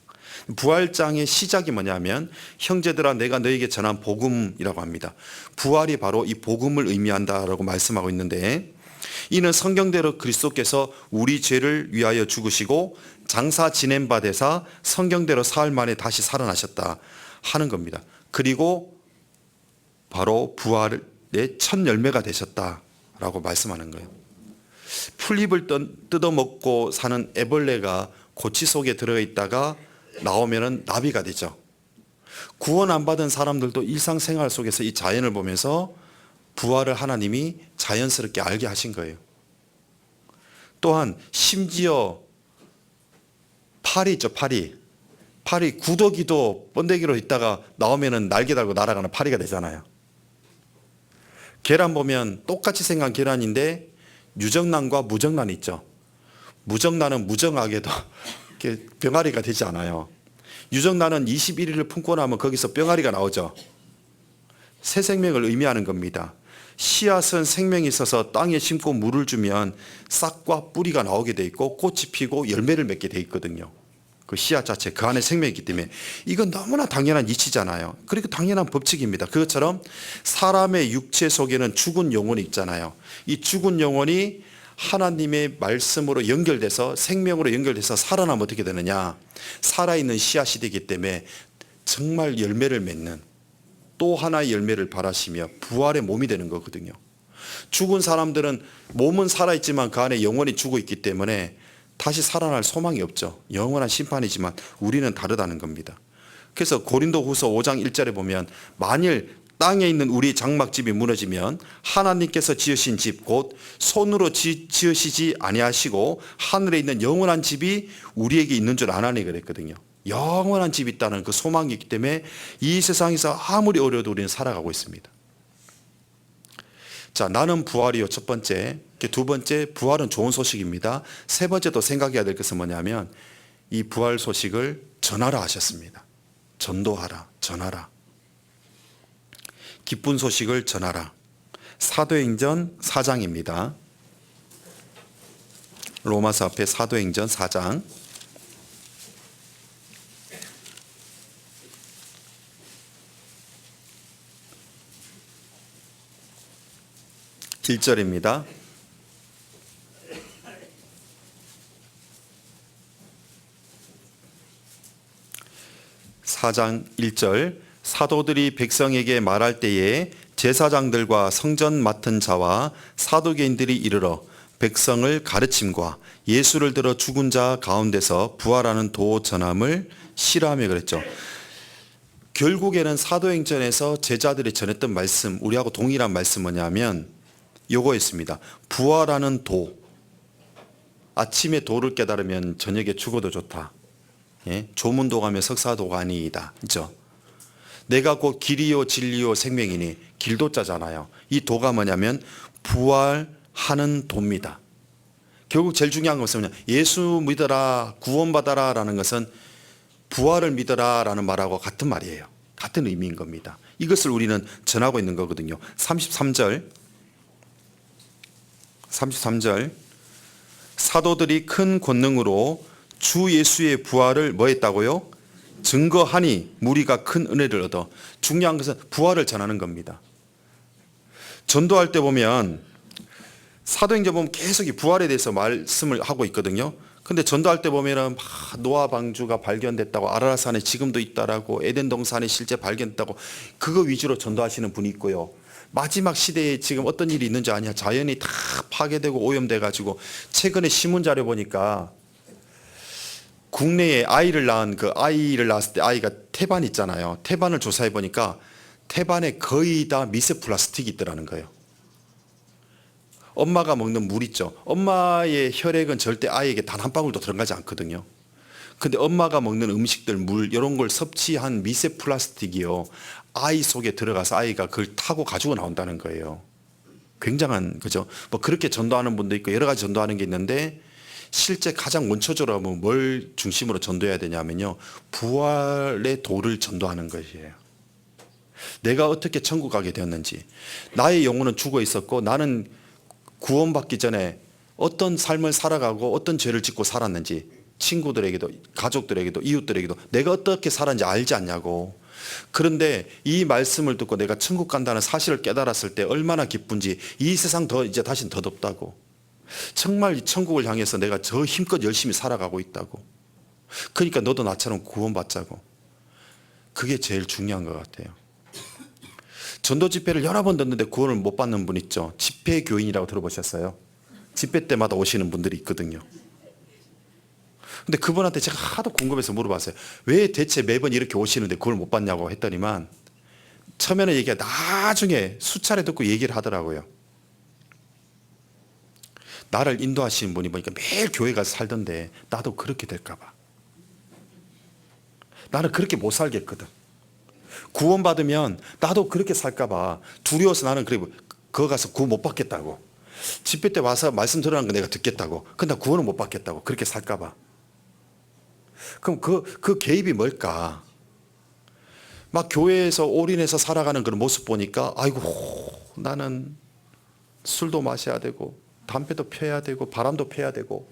부활장의 시작이 뭐냐면 형제들아 내가 너에게 전한 복음이라고 합니다. 부활이 바로 이 복음을 의미한다라고 말씀하고 있는데 이는 성경대로 그리스도께서 우리 죄를 위하여 죽으시고 장사 지낸 바 되사 성경대로 사흘 만에 다시 살아나셨다 하는 겁니다. 그리고 바로 부활의 첫 열매가 되셨다라고 말씀하는 거예요. 풀잎을 뜯어먹고 사는 애벌레가 고치 속에 들어가 있다가 나오면은 나비가 되죠. 구원 안 받은 사람들도 일상생활 속에서 이 자연을 보면서 부활을 하나님이 자연스럽게 알게 하신 거예요. 또한 심지어 파리 있죠, 파리 구더기도 번데기로 있다가 나오면은 날개 달고 날아가는 파리가 되잖아요. 계란 보면 똑같이 생긴 계란인데 유정란과 무정란이 있죠. 무정란은 무정하게도 병아리가 되지 않아요. 유정란은 21일을 품고 나면 거기서 병아리가 나오죠. 새 생명을 의미하는 겁니다. 씨앗은 생명이 있어서 땅에 심고 물을 주면 싹과 뿌리가 나오게 돼 있고 꽃이 피고 열매를 맺게 돼 있거든요. 그 씨앗 자체 그 안에 생명이 있기 때문에 이건 너무나 당연한 이치잖아요. 그리고 당연한 법칙입니다. 그것처럼 사람의 육체 속에는 죽은 영혼이 있잖아요. 이 죽은 영혼이 하나님의 말씀으로 연결돼서 생명으로 연결돼서 살아나면 어떻게 되느냐, 살아있는 씨앗이 되기 때문에 정말 열매를 맺는 또 하나의 열매를 발하시며 부활의 몸이 되는 거거든요. 죽은 사람들은 몸은 살아있지만 그 안에 영혼이 죽어 있기 때문에 다시 살아날 소망이 없죠. 영원한 심판이지만 우리는 다르다는 겁니다. 그래서 고린도후서 5장 1절에 보면 만일 땅에 있는 우리 장막집이 무너지면 하나님께서 지으신 집 곧 손으로 지으시지 아니하시고 하늘에 있는 영원한 집이 우리에게 있는 줄 아나니 그랬거든요. 영원한 집이 있다는 그 소망이 있기 때문에 이 세상에서 아무리 어려워도 우리는 살아가고 있습니다. 자, 나는 부활이요. 첫 번째. 두 번째, 부활은 좋은 소식입니다. 세 번째 또 생각해야 될 것은 뭐냐면 이 부활 소식을 전하라 하셨습니다. 전도하라, 전하라. 기쁜 소식을 전하라. 사도행전 4장입니다. 로마서 앞에 사도행전 4장 1절입니다. (4장 1절) 사도들이 백성에게 말할 때에 제사장들과 성전 맡은 자와 사두개인들이 이르러 백성을 가르침과 예수를 들어 죽은 자 가운데서 부활하는 도 전함을 싫어하며 그랬죠. 결국에는 사도행전에서 제자들이 전했던 말씀, 우리하고 동일한 말씀 뭐냐면 요거였습니다. 부활하는 도. 아침에 도를 깨달으면 저녁에 죽어도 좋다. 예? 조문도 가며 석사도가 아니이다. 그렇죠? 내가 곧 길이요 진리요 생명이니 길도자잖아요. 이 도가 뭐냐면 부활하는 도입니다. 결국 제일 중요한 것은 뭐냐? 예수 믿어라, 구원받아라 라는 것은 부활을 믿어라 라는 말하고 같은 말이에요. 같은 의미인 겁니다. 이것을 우리는 전하고 있는 거거든요. 33절 사도들이 큰 권능으로 주 예수의 부활을 뭐 했다고요? 증거하니 무리가 큰 은혜를 얻어. 중요한 것은 부활을 전하는 겁니다. 전도할 때 보면 사도행전 보면 계속 이 부활에 대해서 말씀을 하고 있거든요. 근데 전도할 때 보면은 노아 방주가 발견됐다고, 아라라산에 지금도 있다라고, 에덴 동산에 실제 발견됐다고, 그거 위주로 전도하시는 분이 있고요. 마지막 시대에 지금 어떤 일이 있는지 아냐? 자연이 다 파괴되고 오염돼 가지고 최근에 신문 자료 보니까 국내에 아이를 낳았을 때 아이가 태반 있잖아요. 태반을 조사해 보니까 태반에 거의 다 미세 플라스틱이 있더라는 거예요. 엄마가 먹는 물 있죠. 엄마의 혈액은 절대 아이에게 단 한 방울도 들어가지 않거든요. 근데 엄마가 먹는 음식들, 물 이런 걸 섭취한 미세 플라스틱이요, 아이 속에 들어가서 아이가 그걸 타고 가지고 나온다는 거예요. 굉장한, 그죠? 뭐 그렇게 전도하는 분도 있고 여러 가지 전도하는 게 있는데, 실제 가장 원초적으로 하면 뭘 중심으로 전도해야 되냐면요, 부활의 도를 전도하는 것이에요. 내가 어떻게 천국 가게 되었는지, 나의 영혼은 죽어 있었고 나는 구원받기 전에 어떤 삶을 살아가고 어떤 죄를 짓고 살았는지, 친구들에게도 가족들에게도 이웃들에게도 내가 어떻게 살았는지 알지 않냐고. 그런데 이 말씀을 듣고 내가 천국 간다는 사실을 깨달았을 때 얼마나 기쁜지, 이 세상 더 이제 다시는 덧없다고. 정말 이 천국을 향해서 내가 저 힘껏 열심히 살아가고 있다고. 그러니까 너도 나처럼 구원받자고. 그게 제일 중요한 것 같아요. 전도 집회를 여러 번 듣는데 구원을 못 받는 분 있죠. 집회 교인이라고 들어보셨어요? 집회 때마다 오시는 분들이 있거든요. 근데 그분한테 제가 하도 궁금해서 물어봤어요. 왜 대체 매번 이렇게 오시는데 그걸 못 받냐고 했더니만, 처음에는 얘기가 나중에 수차례 듣고 얘기를 하더라고요. 나를 인도하시는 분이 보니까 매일 교회 가서 살던데 나도 그렇게 될까 봐. 나는 그렇게 못 살겠거든. 구원받으면 나도 그렇게 살까 봐 두려워서 나는 그래, 그거 가서 구원 못 받겠다고. 집회 때 와서 말씀 들으라는 거 내가 듣겠다고. 근데 나 구원은 못 받겠다고. 그렇게 살까 봐. 그럼 그 개입이 뭘까? 막 교회에서 올인해서 살아가는 그런 모습 보니까, 아이고, 나는 술도 마셔야 되고 담배도 펴야 되고 바람도 펴야 되고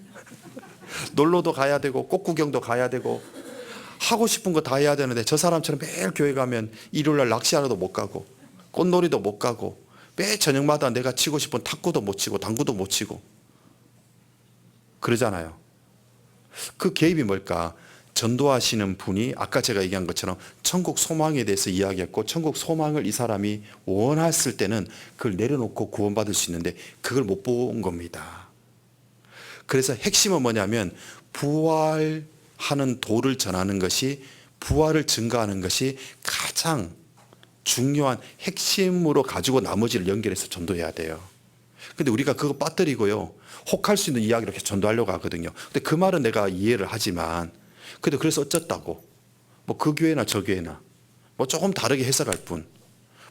놀러도 가야 되고 꽃구경도 가야 되고 하고 싶은 거 다 해야 되는데, 저 사람처럼 매일 교회 가면 일요일날 낚시하러도 못 가고 꽃놀이도 못 가고 매 저녁마다 내가 치고 싶은 탁구도 못 치고 당구도 못 치고 그러잖아요. 그 개입이 뭘까? 전도하시는 분이 아까 제가 얘기한 것처럼 천국 소망에 대해서 이야기했고, 천국 소망을 이 사람이 원했을 때는 그걸 내려놓고 구원받을 수 있는데 그걸 못 본 겁니다. 그래서 핵심은 뭐냐면, 부활하는 도를 전하는 것이, 부활을 증거하는 것이 가장 중요한 핵심으로 가지고 나머지를 연결해서 전도해야 돼요. 근데 우리가 그거 빠뜨리고요, 혹할 수 있는 이야기를 이렇게 전도하려고 하거든요. 근데 그 말은 내가 이해를 하지만, 근데 그래서 어쩌다고, 뭐 그 교회나 저 교회나 뭐 조금 다르게 해석할 뿐,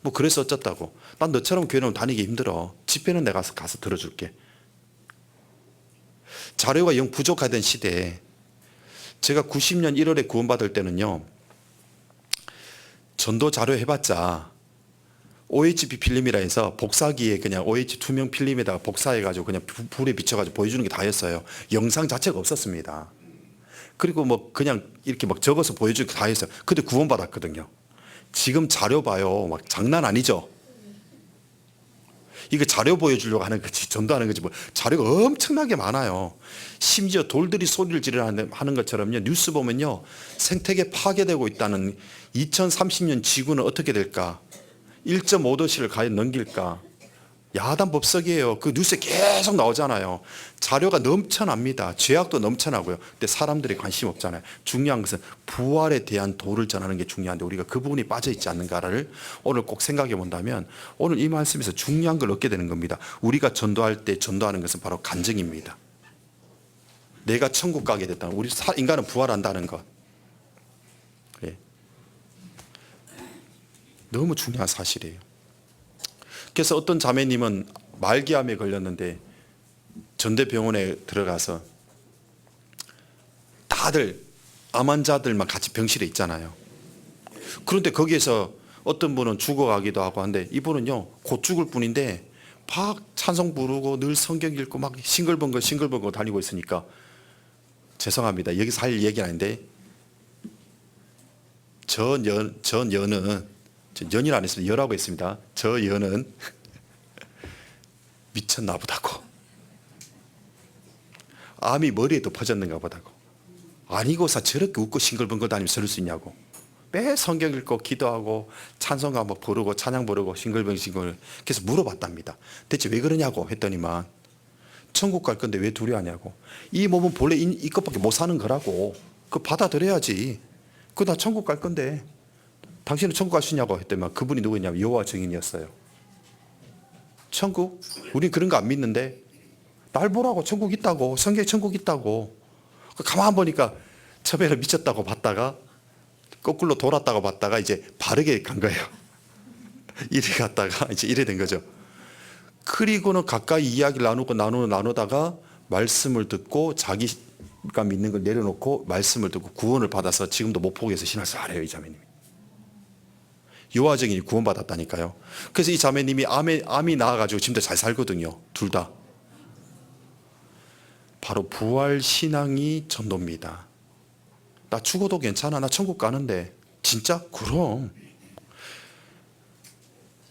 뭐 그래서 어쩌다고, 난 너처럼 교회는 다니기 힘들어, 집회는 내가 가서 들어줄게. 자료가 영 부족하던 시대에, 제가 90년 1월에 구원받을 때는요, 전도 자료 해봤자 OHP 필름이라 해서 복사기에 그냥 OH 투명 필름에다가 복사해가지고 그냥 불에 비춰가지고 보여주는 게 다였어요. 영상 자체가 없었습니다. 그리고 뭐 그냥 이렇게 막 적어서 보여주는 게 다였어요. 근데 구원받았거든요. 지금 자료 봐요, 막 장난 아니죠? 이거 자료 보여주려고 하는 거지, 전도하는 거지, 뭐 자료가 엄청나게 많아요. 심지어 돌들이 소리를 지르는 것처럼요, 뉴스 보면요, 생태계 파괴되고 있다는, 2030년 지구는 어떻게 될까, 1.5도씨를 과연 넘길까, 야단 법석이에요. 그 뉴스에 계속 나오잖아요. 자료가 넘쳐납니다. 죄악도 넘쳐나고요. 근데 사람들이 관심 없잖아요. 중요한 것은 부활에 대한 도를 전하는 게 중요한데, 우리가 그 부분이 빠져있지 않는가를 오늘 꼭 생각해 본다면, 오늘 이 말씀에서 중요한 걸 얻게 되는 겁니다. 우리가 전도할 때 전도하는 것은 바로 간증입니다. 내가 천국 가게 됐다는, 우리 인간은 부활한다는 것. 예. 너무 중요한 사실이에요. 그래서 어떤 자매님은 말기암에 걸렸는데 전대병원에 들어가서 다들 암 환자들만 같이 병실에 있잖아요. 그런데 거기에서 어떤 분은 죽어가기도 하고 한데, 이분은요 곧 죽을 뿐인데 막 찬송 부르고 늘 성경 읽고 막 싱글벙글 다니고 있으니까, 죄송합니다, 여기서 할 얘기는 아닌데, 연이라 안 했습니다. 여라고 했습니다. 저 연은 미쳤나 보다고. 암이 머리에도 퍼졌는가 보다고. 아니고서 저렇게 웃고 싱글벙글 다니면서 저럴 수 있냐고. 매 성경 읽고 기도하고 찬송가 뭐 부르고 찬양 부르고 싱글벙글. 그래서 물어봤답니다. 대체 왜 그러냐고 했더니만, 천국 갈 건데 왜 두려워하냐고. 이 몸은 본래 이것밖에 못 사는 거라고. 그거 받아들여야지. 그거 다 천국 갈 건데 당신은 천국 갈 수 있냐고 했더니만, 그분이 누구냐면 여호와 증인이었어요. 천국? 우린 그런 거 안 믿는데. 날 보라고, 천국 있다고. 성경에 천국 있다고. 가만 보니까 처음에는 미쳤다고 봤다가 거꾸로 돌았다고 봤다가 이제 바르게 간 거예요. 이래 갔다가 이제 이래 된 거죠. 그리고는 가까이 이야기를 나누다가 말씀을 듣고 자기가 믿는 걸 내려놓고 말씀을 듣고 구원을 받아서 지금도 목포구에서 신앙생활을 해요, 이 자매님이. 요하정이 구원받았다니까요. 그래서 이 자매님이 암이 나아가지고 지금도 잘 살거든요. 둘 다. 바로 부활 신앙이 전도입니다. 나 죽어도 괜찮아. 나 천국 가는데. 진짜? 그럼.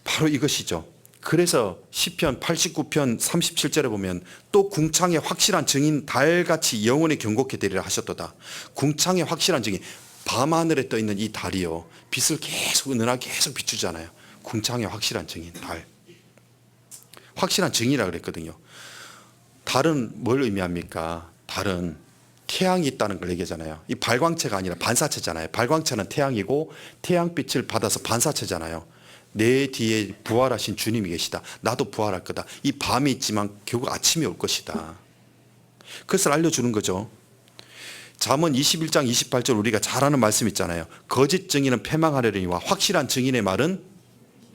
바로 이것이죠. 그래서 시편 89편 37절에 보면 또 궁창의 확실한 증인 달같이 영원히 경고케 되리라 하셨도다. 궁창의 확실한 증인, 밤하늘에 떠 있는 이 달이요, 빛을 계속 은은하게 계속 비추잖아요. 궁창의 확실한 증인 달, 확실한 증인이라 그랬거든요. 달은 뭘 의미합니까? 달은 태양이 있다는 걸 얘기하잖아요. 이 발광체가 아니라 반사체잖아요. 발광체는 태양이고 태양빛을 받아서 반사체잖아요. 내 뒤에 부활하신 주님이 계시다. 나도 부활할 거다. 이 밤이 있지만 결국 아침이 올 것이다. 그것을 알려주는 거죠. 잠언 21장 28절 우리가 잘 아는 말씀 있잖아요. 거짓 증인은 패망하려니와 확실한 증인의 말은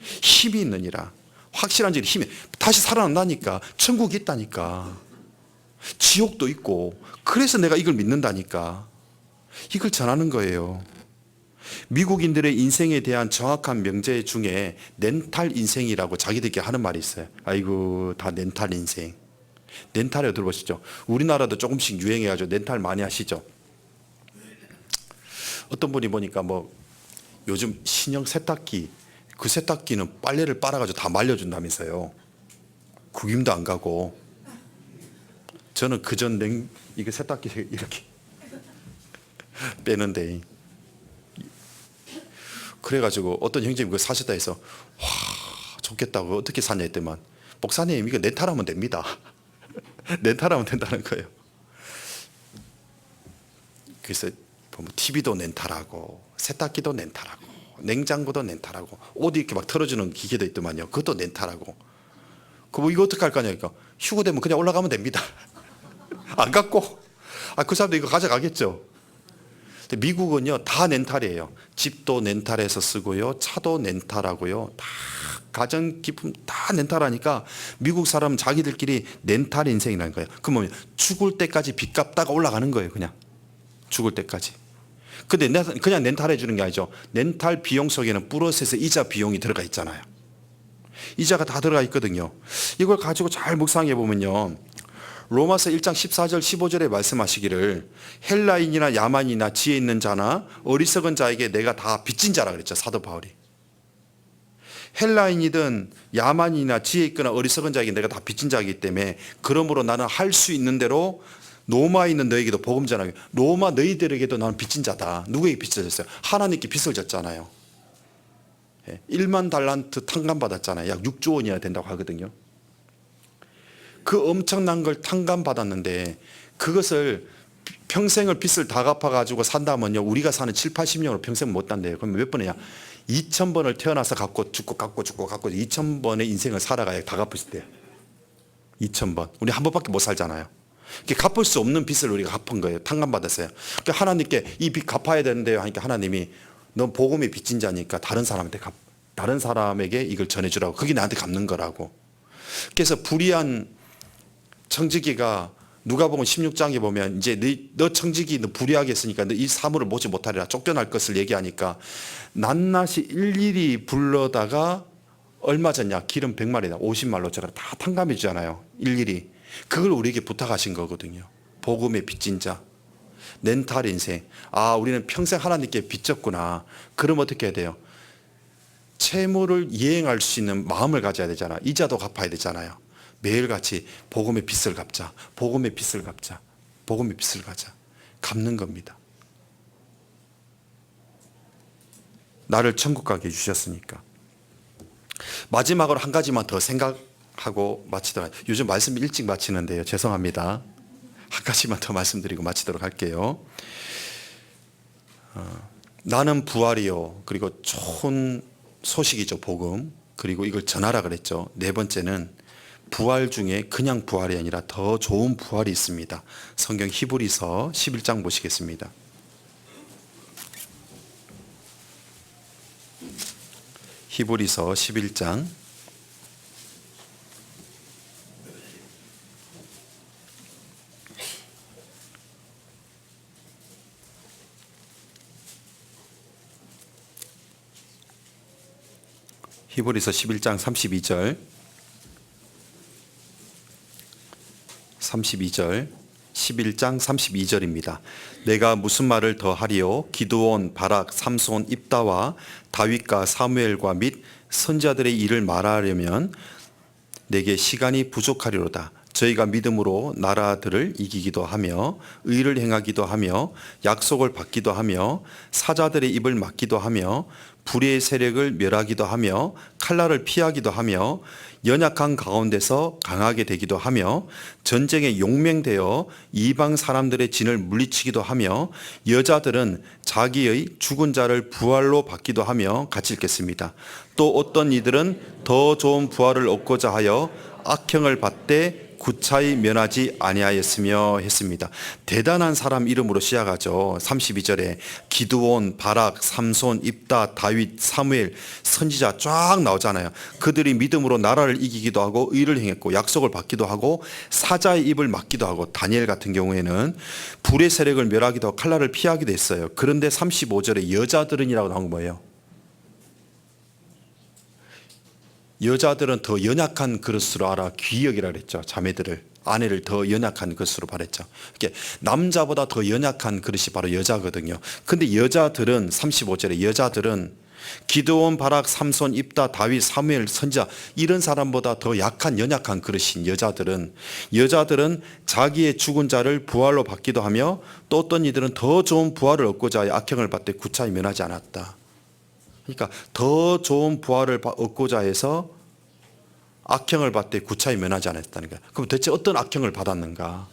힘이 있느니라. 확실한 증인 힘이, 다시 살아난다니까. 천국이 있다니까. 지옥도 있고. 그래서 내가 이걸 믿는다니까. 이걸 전하는 거예요. 미국인들의 인생에 대한 정확한 명제 중에 렌탈 인생이라고 자기들끼리 하는 말이 있어요. 아이고, 다 렌탈 인생. 렌탈에 들어보시죠. 우리나라도 조금씩 유행해가지고 렌탈 많이 하시죠. 어떤 분이 보니까 뭐 요즘 신형 세탁기, 그 세탁기는 빨래를 빨아가지고 다 말려준다면서요. 구김도 안 가고. 저는 그전 이거 세탁기 이렇게 빼는데, 그래가지고 어떤 형제님이 그거 사셨다 해서 와 좋겠다고 어떻게 사냐 했더만, 목사님 이거 렌탈하면 됩니다. 렌탈하면 된다는 거예요. 그래서 보면 TV도 렌탈하고 세탁기도 렌탈하고 냉장고도 렌탈하고 옷 이렇게 막 털어주는 기계도 있더만요. 그것도 렌탈하고. 그럼 이거 어떻게 할 거냐니까, 휴고 되면 그냥 올라가면 됩니다. 안 갖고. 그 사람도 이거 가져가겠죠. 미국은요 다 렌탈이에요. 집도 렌탈해서 쓰고요, 차도 렌탈하고요, 다 가전기품 다 렌탈하니까 미국 사람은 자기들끼리 렌탈 인생이라는 거예요. 그러면 죽을 때까지 빚 갚다가 올라가는 거예요. 그냥 죽을 때까지. 근데 그냥 렌탈해 주는 게 아니죠. 렌탈 비용 속에는 플러스에서 이자 비용이 들어가 있잖아요. 이자가 다 들어가 있거든요. 이걸 가지고 잘 묵상해 보면요, 로마서 1장 14절 15절에 말씀하시기를 헬라인이나 야만이나 지혜 있는 자나 어리석은 자에게 내가 다 빚진 자라 그랬죠, 사도 바울이. 헬라인이든 야만이나 지혜 있거나 어리석은 자에게 내가 다 빚진 자이기 때문에 그러므로 나는 할 수 있는 대로 로마에 있는 너에게도 복음 전하고, 로마 너희들에게도 나는 빚진 자다. 누구에게 빚을 졌어요? 하나님께 빚을 졌잖아요. 1만 달란트 탕감 받았잖아요. 약 6조 원이어야 된다고 하거든요. 그 엄청난 걸 탕감 받았는데 그것을 평생을 빚을 다 갚아가지고 산다면요, 우리가 사는 7, 80년으로 평생 못 산대요. 그럼 몇 번이냐? 2000번을 태어나서 갚고 죽고 갚고 죽고 갚고 2000번의 인생을 살아가야 다 갚을 수 있대요. 2000번. 우리 한 번밖에 못 살잖아요. 갚을 수 없는 빚을 우리가 갚은 거예요. 탕감 받았어요. 그러니까 하나님께 이 빚 갚아야 되는데요 하니까 하나님이 넌 복음의 빚진 자니까 다른 사람에게 이걸 전해주라고. 그게 나한테 갚는 거라고. 그래서 불의한 청지기가 누가복음 16장에 보면 이제 너 청지기 너 불의하게 했으니까 너 이 사물을 보지 못하리라 쫓겨날 것을 얘기하니까 낱낱이 일일이 불러다가 얼마 졌냐? 기름 100마리다 50말로 제가 다 탕감해 주잖아요. 일일이. 그걸 우리에게 부탁하신 거거든요. 복음의 빚진 자, 렌탈 인생. 우리는 평생 하나님께 빚졌구나. 그럼 어떻게 해야 돼요? 채무를 이행할 수 있는 마음을 가져야 되잖아. 이자도 갚아야 되잖아요. 매일같이 복음의 빚을 갚자. 복음의 빚을 갚자. 복음의 빚을 가자. 갚는 겁니다. 나를 천국 가게 해주셨으니까. 마지막으로 한 가지만 더 생각하고 마치도록. 요즘 말씀 일찍 마치는데요, 죄송합니다. 한 가지만 더 말씀드리고 마치도록 할게요. 나는 부활이요, 그리고 좋은 소식이죠, 복음. 그리고 이걸 전하라 그랬죠. 네 번째는 부활 중에 그냥 부활이 아니라 더 좋은 부활이 있습니다. 성경 히브리서 11장 보시겠습니다. 히브리서 11장 32절 11장 32절입니다. 내가 무슨 말을 더 하리요? 기드온, 바락, 삼손, 입다와 다윗과 사무엘과 및 선지자들의 일을 말하려면 내게 시간이 부족하리로다. 저희가 믿음으로 나라들을 이기기도 하며 의를 행하기도 하며 약속을 받기도 하며 사자들의 입을 막기도 하며 불의의 세력을 멸하기도 하며 칼날을 피하기도 하며 연약한 가운데서 강하게 되기도 하며 전쟁에 용맹되어 이방 사람들의 진을 물리치기도 하며 여자들은 자기의 죽은 자를 부활로 받기도 하며 같이 읽겠습니다. 또 어떤 이들은 더 좋은 부활을 얻고자 하여 악형을 받되 구차히 면하지 아니하였으며 했습니다. 대단한 사람 이름으로 시작하죠. 32절에 기드온, 바락, 삼손, 입다, 다윗, 사무엘, 선지자 쫙 나오잖아요. 그들이 믿음으로 나라를 이기기도 하고 의를 행했고 약속을 받기도 하고 사자의 입을 막기도 하고 다니엘 같은 경우에는 불의 세력을 멸하기도 하고 칼날을 피하기도 했어요. 그런데 35절에 여자들은이라고 나온 거 뭐예요? 여자들은 더 연약한 그릇으로 알아 귀여기라 그랬죠. 자매들을, 아내를 더 연약한 그릇으로 말했죠. 이렇게 남자보다 더 연약한 그릇이 바로 여자거든요. 근데 여자들은 35절에 여자들은 기드온, 바락, 삼손, 입다, 다윗, 사무엘, 선지자 이런 사람보다 더 약한 연약한 그릇인 여자들은 자기의 죽은 자를 부활로 받기도 하며 또 어떤 이들은 더 좋은 부활을 얻고자 하여 악형을 받되 구차히 면하지 않았다. 그러니까 더 좋은 부활을 얻고자 해서 악형을 받되 구차히 면하지 않았다는 거야. 그럼 대체 어떤 악형을 받았는가?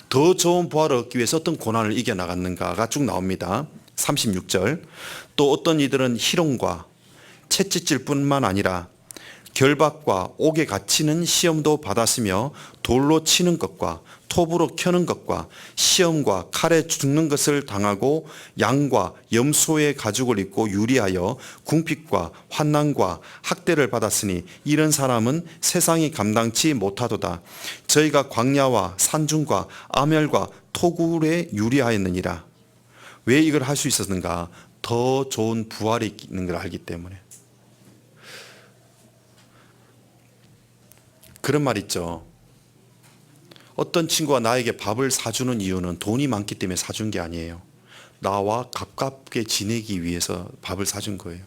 더 좋은 부활을 얻기 위해서 어떤 고난을 이겨나갔는가가 쭉 나옵니다. 36절 또 어떤 이들은 희롱과 채찍질 뿐만 아니라 결박과 옥에 갇히는 시험도 받았으며 돌로 치는 것과 톱으로 켜는 것과 시험과 칼에 죽는 것을 당하고 양과 염소의 가죽을 입고 유리하여 궁핍과 환난과 학대를 받았으니 이런 사람은 세상이 감당치 못하도다. 저희가 광야와 산중과 암열과 토굴에 유리하였느니라. 왜 이걸 할 수 있었는가? 더 좋은 부활이 있는 걸 알기 때문에. 그런 말 있죠. 어떤 친구가 나에게 밥을 사주는 이유는 돈이 많기 때문에 사준 게 아니에요. 나와 가깝게 지내기 위해서 밥을 사준 거예요.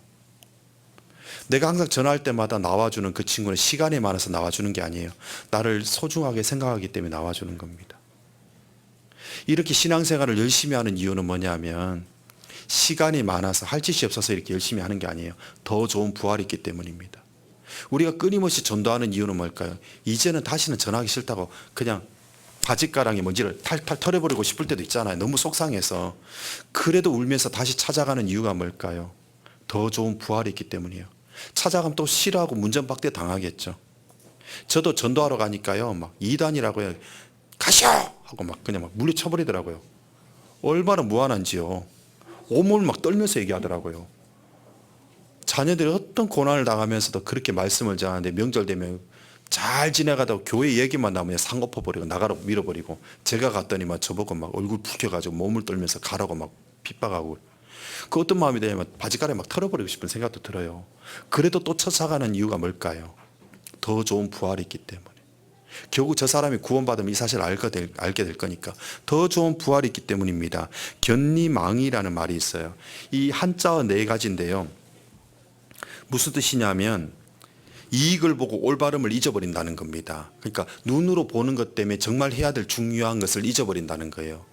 내가 항상 전화할 때마다 나와주는 그 친구는 시간이 많아서 나와주는 게 아니에요. 나를 소중하게 생각하기 때문에 나와주는 겁니다. 이렇게 신앙생활을 열심히 하는 이유는 뭐냐면 시간이 많아서 할 짓이 없어서 이렇게 열심히 하는 게 아니에요. 더 좋은 부활이 있기 때문입니다. 우리가 끊임없이 전도하는 이유는 뭘까요? 이제는 다시는 전하기 싫다고 그냥 바짓가랑이 먼지를 탈탈 털어버리고 싶을 때도 있잖아요. 너무 속상해서. 그래도 울면서 다시 찾아가는 이유가 뭘까요? 더 좋은 부활이 있기 때문이에요. 찾아가면 또 싫어하고 문전박대 당하겠죠. 저도 전도하러 가니까요. 막 이단이라고 해요. 가시오! 하고 막 그냥 막 물리쳐버리더라고요. 얼마나 무한한지요. 온몸을 막 떨면서 얘기하더라고요. 자녀들이 어떤 고난을 당하면서도 그렇게 말씀을 전하는데 명절 되면 잘 지나가다가 교회 얘기만 나오면 상 엎어버리고 나가라고 밀어버리고 제가 갔더니 막 저보고 막 얼굴 붉혀가지고 몸을 떨면서 가라고 막 핍박하고 그 어떤 마음이 되냐면 바지가랑이 막 털어버리고 싶은 생각도 들어요. 그래도 또 쫓아가는 이유가 뭘까요? 더 좋은 부활이 있기 때문에. 결국 저 사람이 구원받으면 이 사실을 알게 될 거니까 더 좋은 부활이 있기 때문입니다. 견리망이라는 말이 있어요. 이 한자어 네 가지인데요. 무슨 뜻이냐면 이익을 보고 올바름을 잊어버린다는 겁니다. 그러니까 눈으로 보는 것 때문에 정말 해야 될 중요한 것을 잊어버린다는 거예요.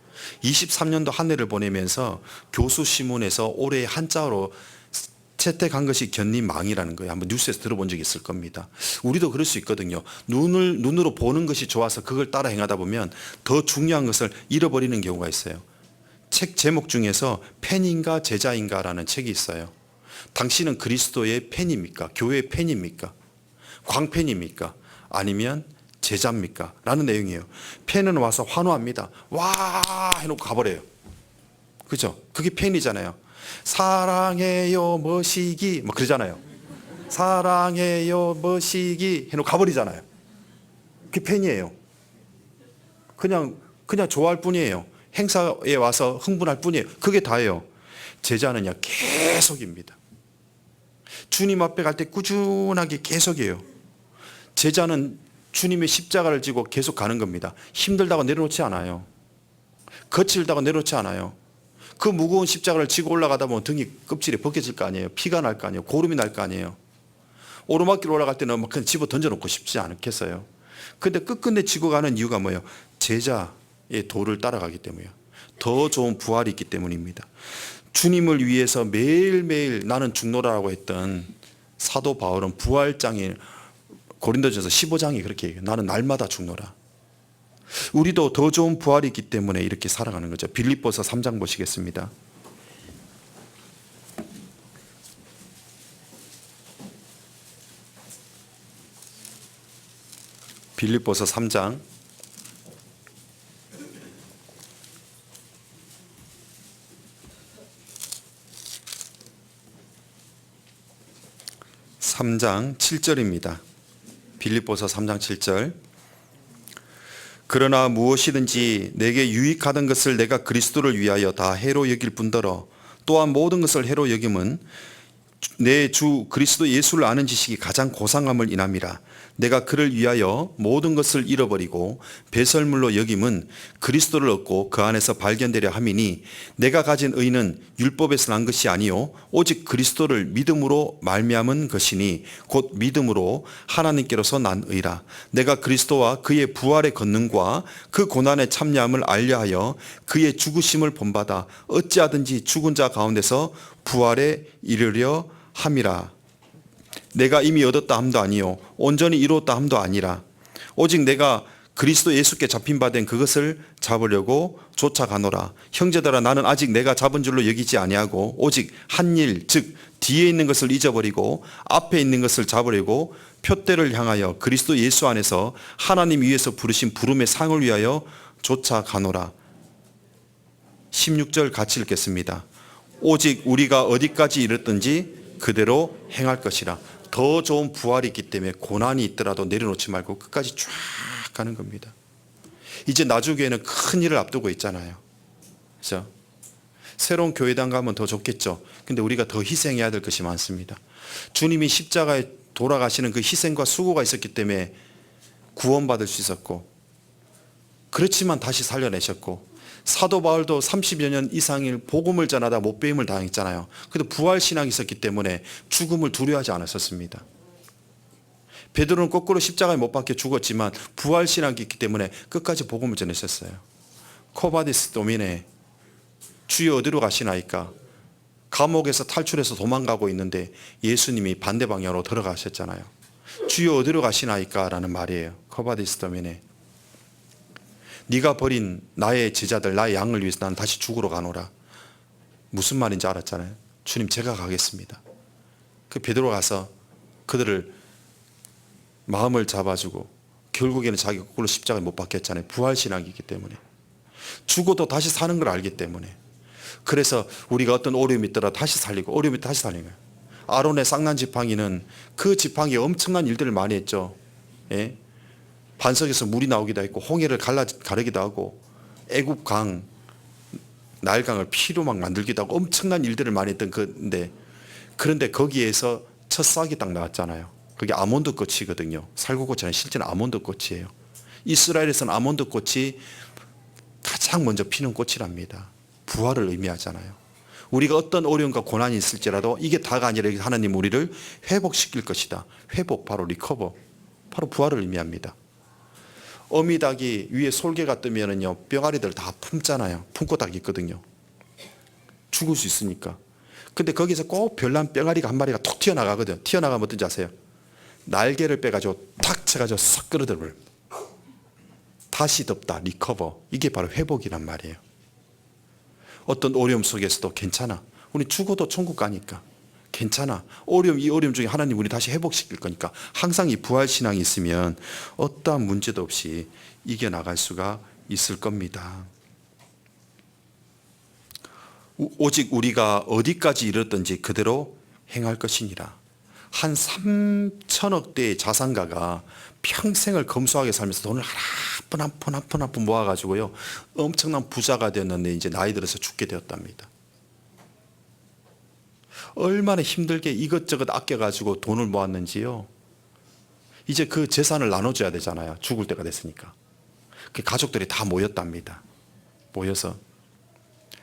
23년도 한 해를 보내면서 교수 시문에서 올해 한자어로 채택한 것이 견리망이라는 거예요. 한번 뉴스에서 들어본 적이 있을 겁니다. 우리도 그럴 수 있거든요. 눈으로 보는 것이 좋아서 그걸 따라 행하다 보면 더 중요한 것을 잃어버리는 경우가 있어요. 책 제목 중에서 팬인가 제자인가라는 책이 있어요. 당신은 그리스도의 팬입니까? 교회의 팬입니까? 광팬입니까? 아니면 제자입니까? 라는 내용이에요. 팬은 와서 환호합니다. 와 해놓고 가버려요. 그죠? 그게 팬이잖아요. 사랑해요 머시기 뭐 그러잖아요. 사랑해요 머시기 해놓고 가버리잖아요. 그게 팬이에요. 그냥 좋아할 뿐이에요. 행사에 와서 흥분할 뿐이에요. 그게 다예요. 제자는요 계속입니다. 주님 앞에 갈 때 꾸준하게 계속이에요. 제자는 주님의 십자가를 지고 계속 가는 겁니다. 힘들다고 내려놓지 않아요. 거칠다고 내려놓지 않아요. 그 무거운 십자가를 지고 올라가다 보면 등이 껍질이 벗겨질 거 아니에요. 피가 날 거 아니에요. 고름이 날 거 아니에요. 오르막길 올라갈 때는 막 그냥 집어 던져놓고 싶지 않겠어요. 근데 끝끝내 지고 가는 이유가 뭐예요? 제자의 도를 따라가기 때문이에요. 더 좋은 부활이 있기 때문입니다. 주님을 위해서 매일매일 나는 죽노라라고 했던 사도 바울은 부활장인 고린도전서 15장이 그렇게 얘기해요. 나는 날마다 죽노라. 우리도 더 좋은 부활이 있기 때문에 이렇게 살아가는 거죠. 빌립보서 3장 보시겠습니다. 빌립보서 3장 7절입니다. 빌립보서 3장 7절. 그러나 무엇이든지 내게 유익하던 것을 내가 그리스도를 위하여 다 해로 여길 뿐더러 또한 모든 것을 해로 여김은 내 주 그리스도 예수를 아는 지식이 가장 고상함을 인함이라. 내가 그를 위하여 모든 것을 잃어버리고 배설물로 여김은 그리스도를 얻고 그 안에서 발견되려 함이니 내가 가진 의는 율법에서 난 것이 아니요 오직 그리스도를 믿음으로 말미암은 것이니 곧 믿음으로 하나님께로서 난 의라. 내가 그리스도와 그의 부활의 권능과 그 고난의 참여함을 알려하여 그의 죽으심을 본받아 어찌하든지 죽은 자 가운데서 부활에 이르려 함이라. 내가 이미 얻었다 함도 아니요 온전히 이루었다 함도 아니라 오직 내가 그리스도 예수께 잡힌 바 된 그것을 잡으려고 쫓아가노라. 형제들아 나는 아직 내가 잡은 줄로 여기지 아니하고 오직 한 일 즉 뒤에 있는 것을 잊어버리고 앞에 있는 것을 잡으려고 표대를 향하여 그리스도 예수 안에서 하나님 위에서 부르신 부름의 상을 위하여 쫓아가노라. 16절 같이 읽겠습니다. 오직 우리가 어디까지 이르든지 그대로 행할 것이라. 더 좋은 부활이 있기 때문에 고난이 있더라도 내려놓지 말고 끝까지 쫙 가는 겁니다. 이제 나주교회는 큰 일을 앞두고 있잖아요. 그렇죠? 새로운 교회당 가면 더 좋겠죠. 근데 우리가 더 희생해야 될 것이 많습니다. 주님이 십자가에 돌아가시는 그 희생과 수고가 있었기 때문에 구원받을 수 있었고, 그렇지만 다시 살려내셨고, 사도 바울도 30여 년 이상을 복음을 전하다 못배임을 당했잖아요. 그래도 부활신앙이 있었기 때문에 죽음을 두려워하지 않았었습니다. 베드로는 거꾸로 십자가에 못 박혀 죽었지만 부활신앙이 있기 때문에 끝까지 복음을 전했었어요. 코바디스 도미네, 주여 어디로 가시나이까? 감옥에서 탈출해서 도망가고 있는데 예수님이 반대 방향으로 들어가셨잖아요. 주여 어디로 가시나이까? 라는 말이에요. 코바디스 도미네. 네가 버린 나의 제자들, 나의 양을 위해서 나는 다시 죽으러 가노라. 무슨 말인지 알았잖아요. 주님 제가 가겠습니다. 그 베드로 가서 그들을 마음을 잡아주고 결국에는 자기 거꾸로 십자가에 못 박혔잖아요. 부활신앙이기 때문에. 죽어도 다시 사는 걸 알기 때문에. 그래서 우리가 어떤 어려움이 있더라도 다시 살리고 어려움이 다시 살리는 거예요. 아론의 쌍난 지팡이는 그 지팡이에 엄청난 일들을 많이 했죠. 예? 반석에서 물이 나오기도 했고 홍해를 가르기도 하고 애굽 강 나일강을 피로 막 만들기도 하고 엄청난 일들을 많이 했던 건데, 그런데 거기에서 첫 싹이 딱 나왔잖아요. 그게 아몬드 꽃이거든요. 살구꽃이 실제는 아몬드 꽃이에요. 이스라엘에서는 아몬드 꽃이 가장 먼저 피는 꽃이랍니다. 부활을 의미하잖아요. 우리가 어떤 어려움과 고난이 있을지라도 이게 다가 아니라 하나님 우리를 회복시킬 것이다. 회복, 바로 리커버, 바로 부활을 의미합니다. 어미닭이 위에 솔개가 뜨면은요, 뼈가리들 다 품잖아요. 품고 닭이 있거든요. 죽을 수 있으니까. 근데 거기서 꼭 별난 뼈가리가 한 마리가 톡 튀어나가거든요. 튀어나가면 어떤지 아세요? 날개를 빼가지고 탁 쳐가지고 싹 끌어들어요. 다시 덮다, 리커버. 이게 바로 회복이란 말이에요. 어떤 어려움 속에서도 괜찮아. 우리 죽어도 천국 가니까 괜찮아. 이 어려움 중에 하나님 우리 다시 회복시킬 거니까. 항상 이 부활신앙이 있으면 어떠한 문제도 없이 이겨나갈 수가 있을 겁니다. 오직 우리가 어디까지 이르렀든지 그대로 행할 것이니라. 한 3천억 대의 자산가가 평생을 검소하게 살면서 돈을 한 푼 모아가지고요, 엄청난 부자가 되었는데 이제 나이 들어서 죽게 되었답니다. 얼마나 힘들게 이것저것 아껴가지고 돈을 모았는지요. 이제 그 재산을 나눠줘야 되잖아요. 죽을 때가 됐으니까. 그 가족들이 다 모였답니다. 모여서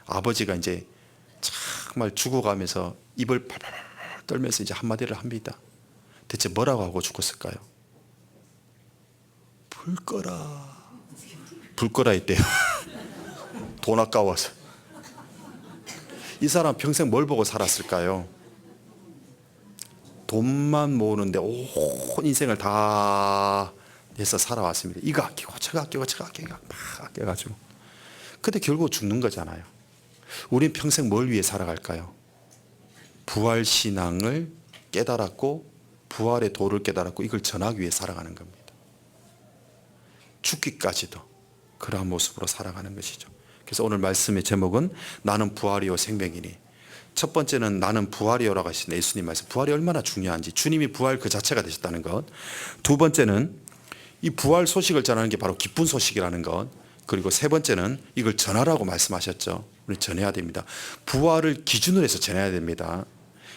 아버지가 이제 정말 죽어가면서 입을 팔팔 떨면서 이제 한마디를 합니다. 대체 뭐라고 하고 죽었을까요? 불 꺼라 했대요. 돈 아까워서. 이 사람 평생 뭘 보고 살았을까요? 돈만 모으는데 온 인생을 다 해서 살아왔습니다. 이거 아끼고 저거 아끼고 저거 아끼고 막 아껴가지고. 근데 결국 죽는 거잖아요. 우린 평생 뭘 위해 살아갈까요? 부활신앙을 깨달았고 부활의 도를 깨달았고 이걸 전하기 위해 살아가는 겁니다. 죽기까지도 그러한 모습으로 살아가는 것이죠. 그래서 오늘 말씀의 제목은 나는 부활이요 생명이니. 첫 번째는 나는 부활이요라고 하신 예수님 말씀. 부활이 얼마나 중요한지, 주님이 부활 그 자체가 되셨다는 것. 두 번째는 이 부활 소식을 전하는 게 바로 기쁜 소식이라는 것. 그리고 세 번째는 이걸 전하라고 말씀하셨죠. 우리 전해야 됩니다. 부활을 기준으로 해서 전해야 됩니다.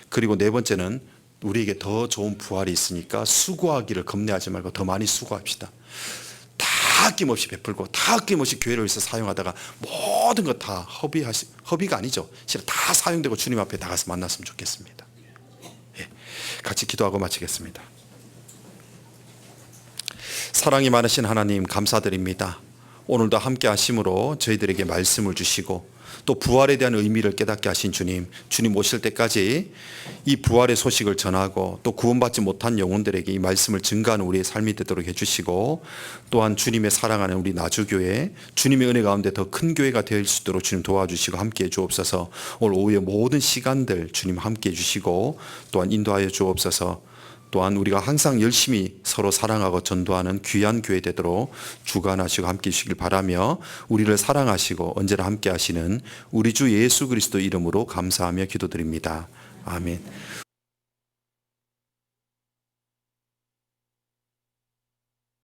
그리고 네 번째는 우리에게 더 좋은 부활이 있으니까 수고하기를 겁내하지 말고 더 많이 수고합시다. 다 아낌없이 베풀고 다 아낌없이 교회를 위해서 사용하다가 모든 것 다 허비가 아니죠. 실은 다 사용되고 주님 앞에 나가서 만났으면 좋겠습니다. 예, 같이 기도하고 마치겠습니다. 사랑이 많으신 하나님 감사드립니다. 오늘도 함께 하심으로 저희들에게 말씀을 주시고 또 부활에 대한 의미를 깨닫게 하신 주님 오실 때까지 이 부활의 소식을 전하고 또 구원받지 못한 영혼들에게 이 말씀을 증거하는 우리의 삶이 되도록 해주시고, 또한 주님의 사랑하는 우리 나주교회, 주님의 은혜 가운데 더 큰 교회가 될 수 있도록 주님 도와주시고 함께 해 주옵소서. 오늘 오후의 모든 시간들 주님 함께 해 주시고 또한 인도하여 주옵소서. 또한 우리가 항상 열심히 서로 사랑하고 전도하는 귀한 교회 되도록 주관하시고 함께 해주시길 바라며, 우리를 사랑하시고 언제나 함께 하시는 우리 주 예수 그리스도 이름으로 감사하며 기도드립니다. 아멘.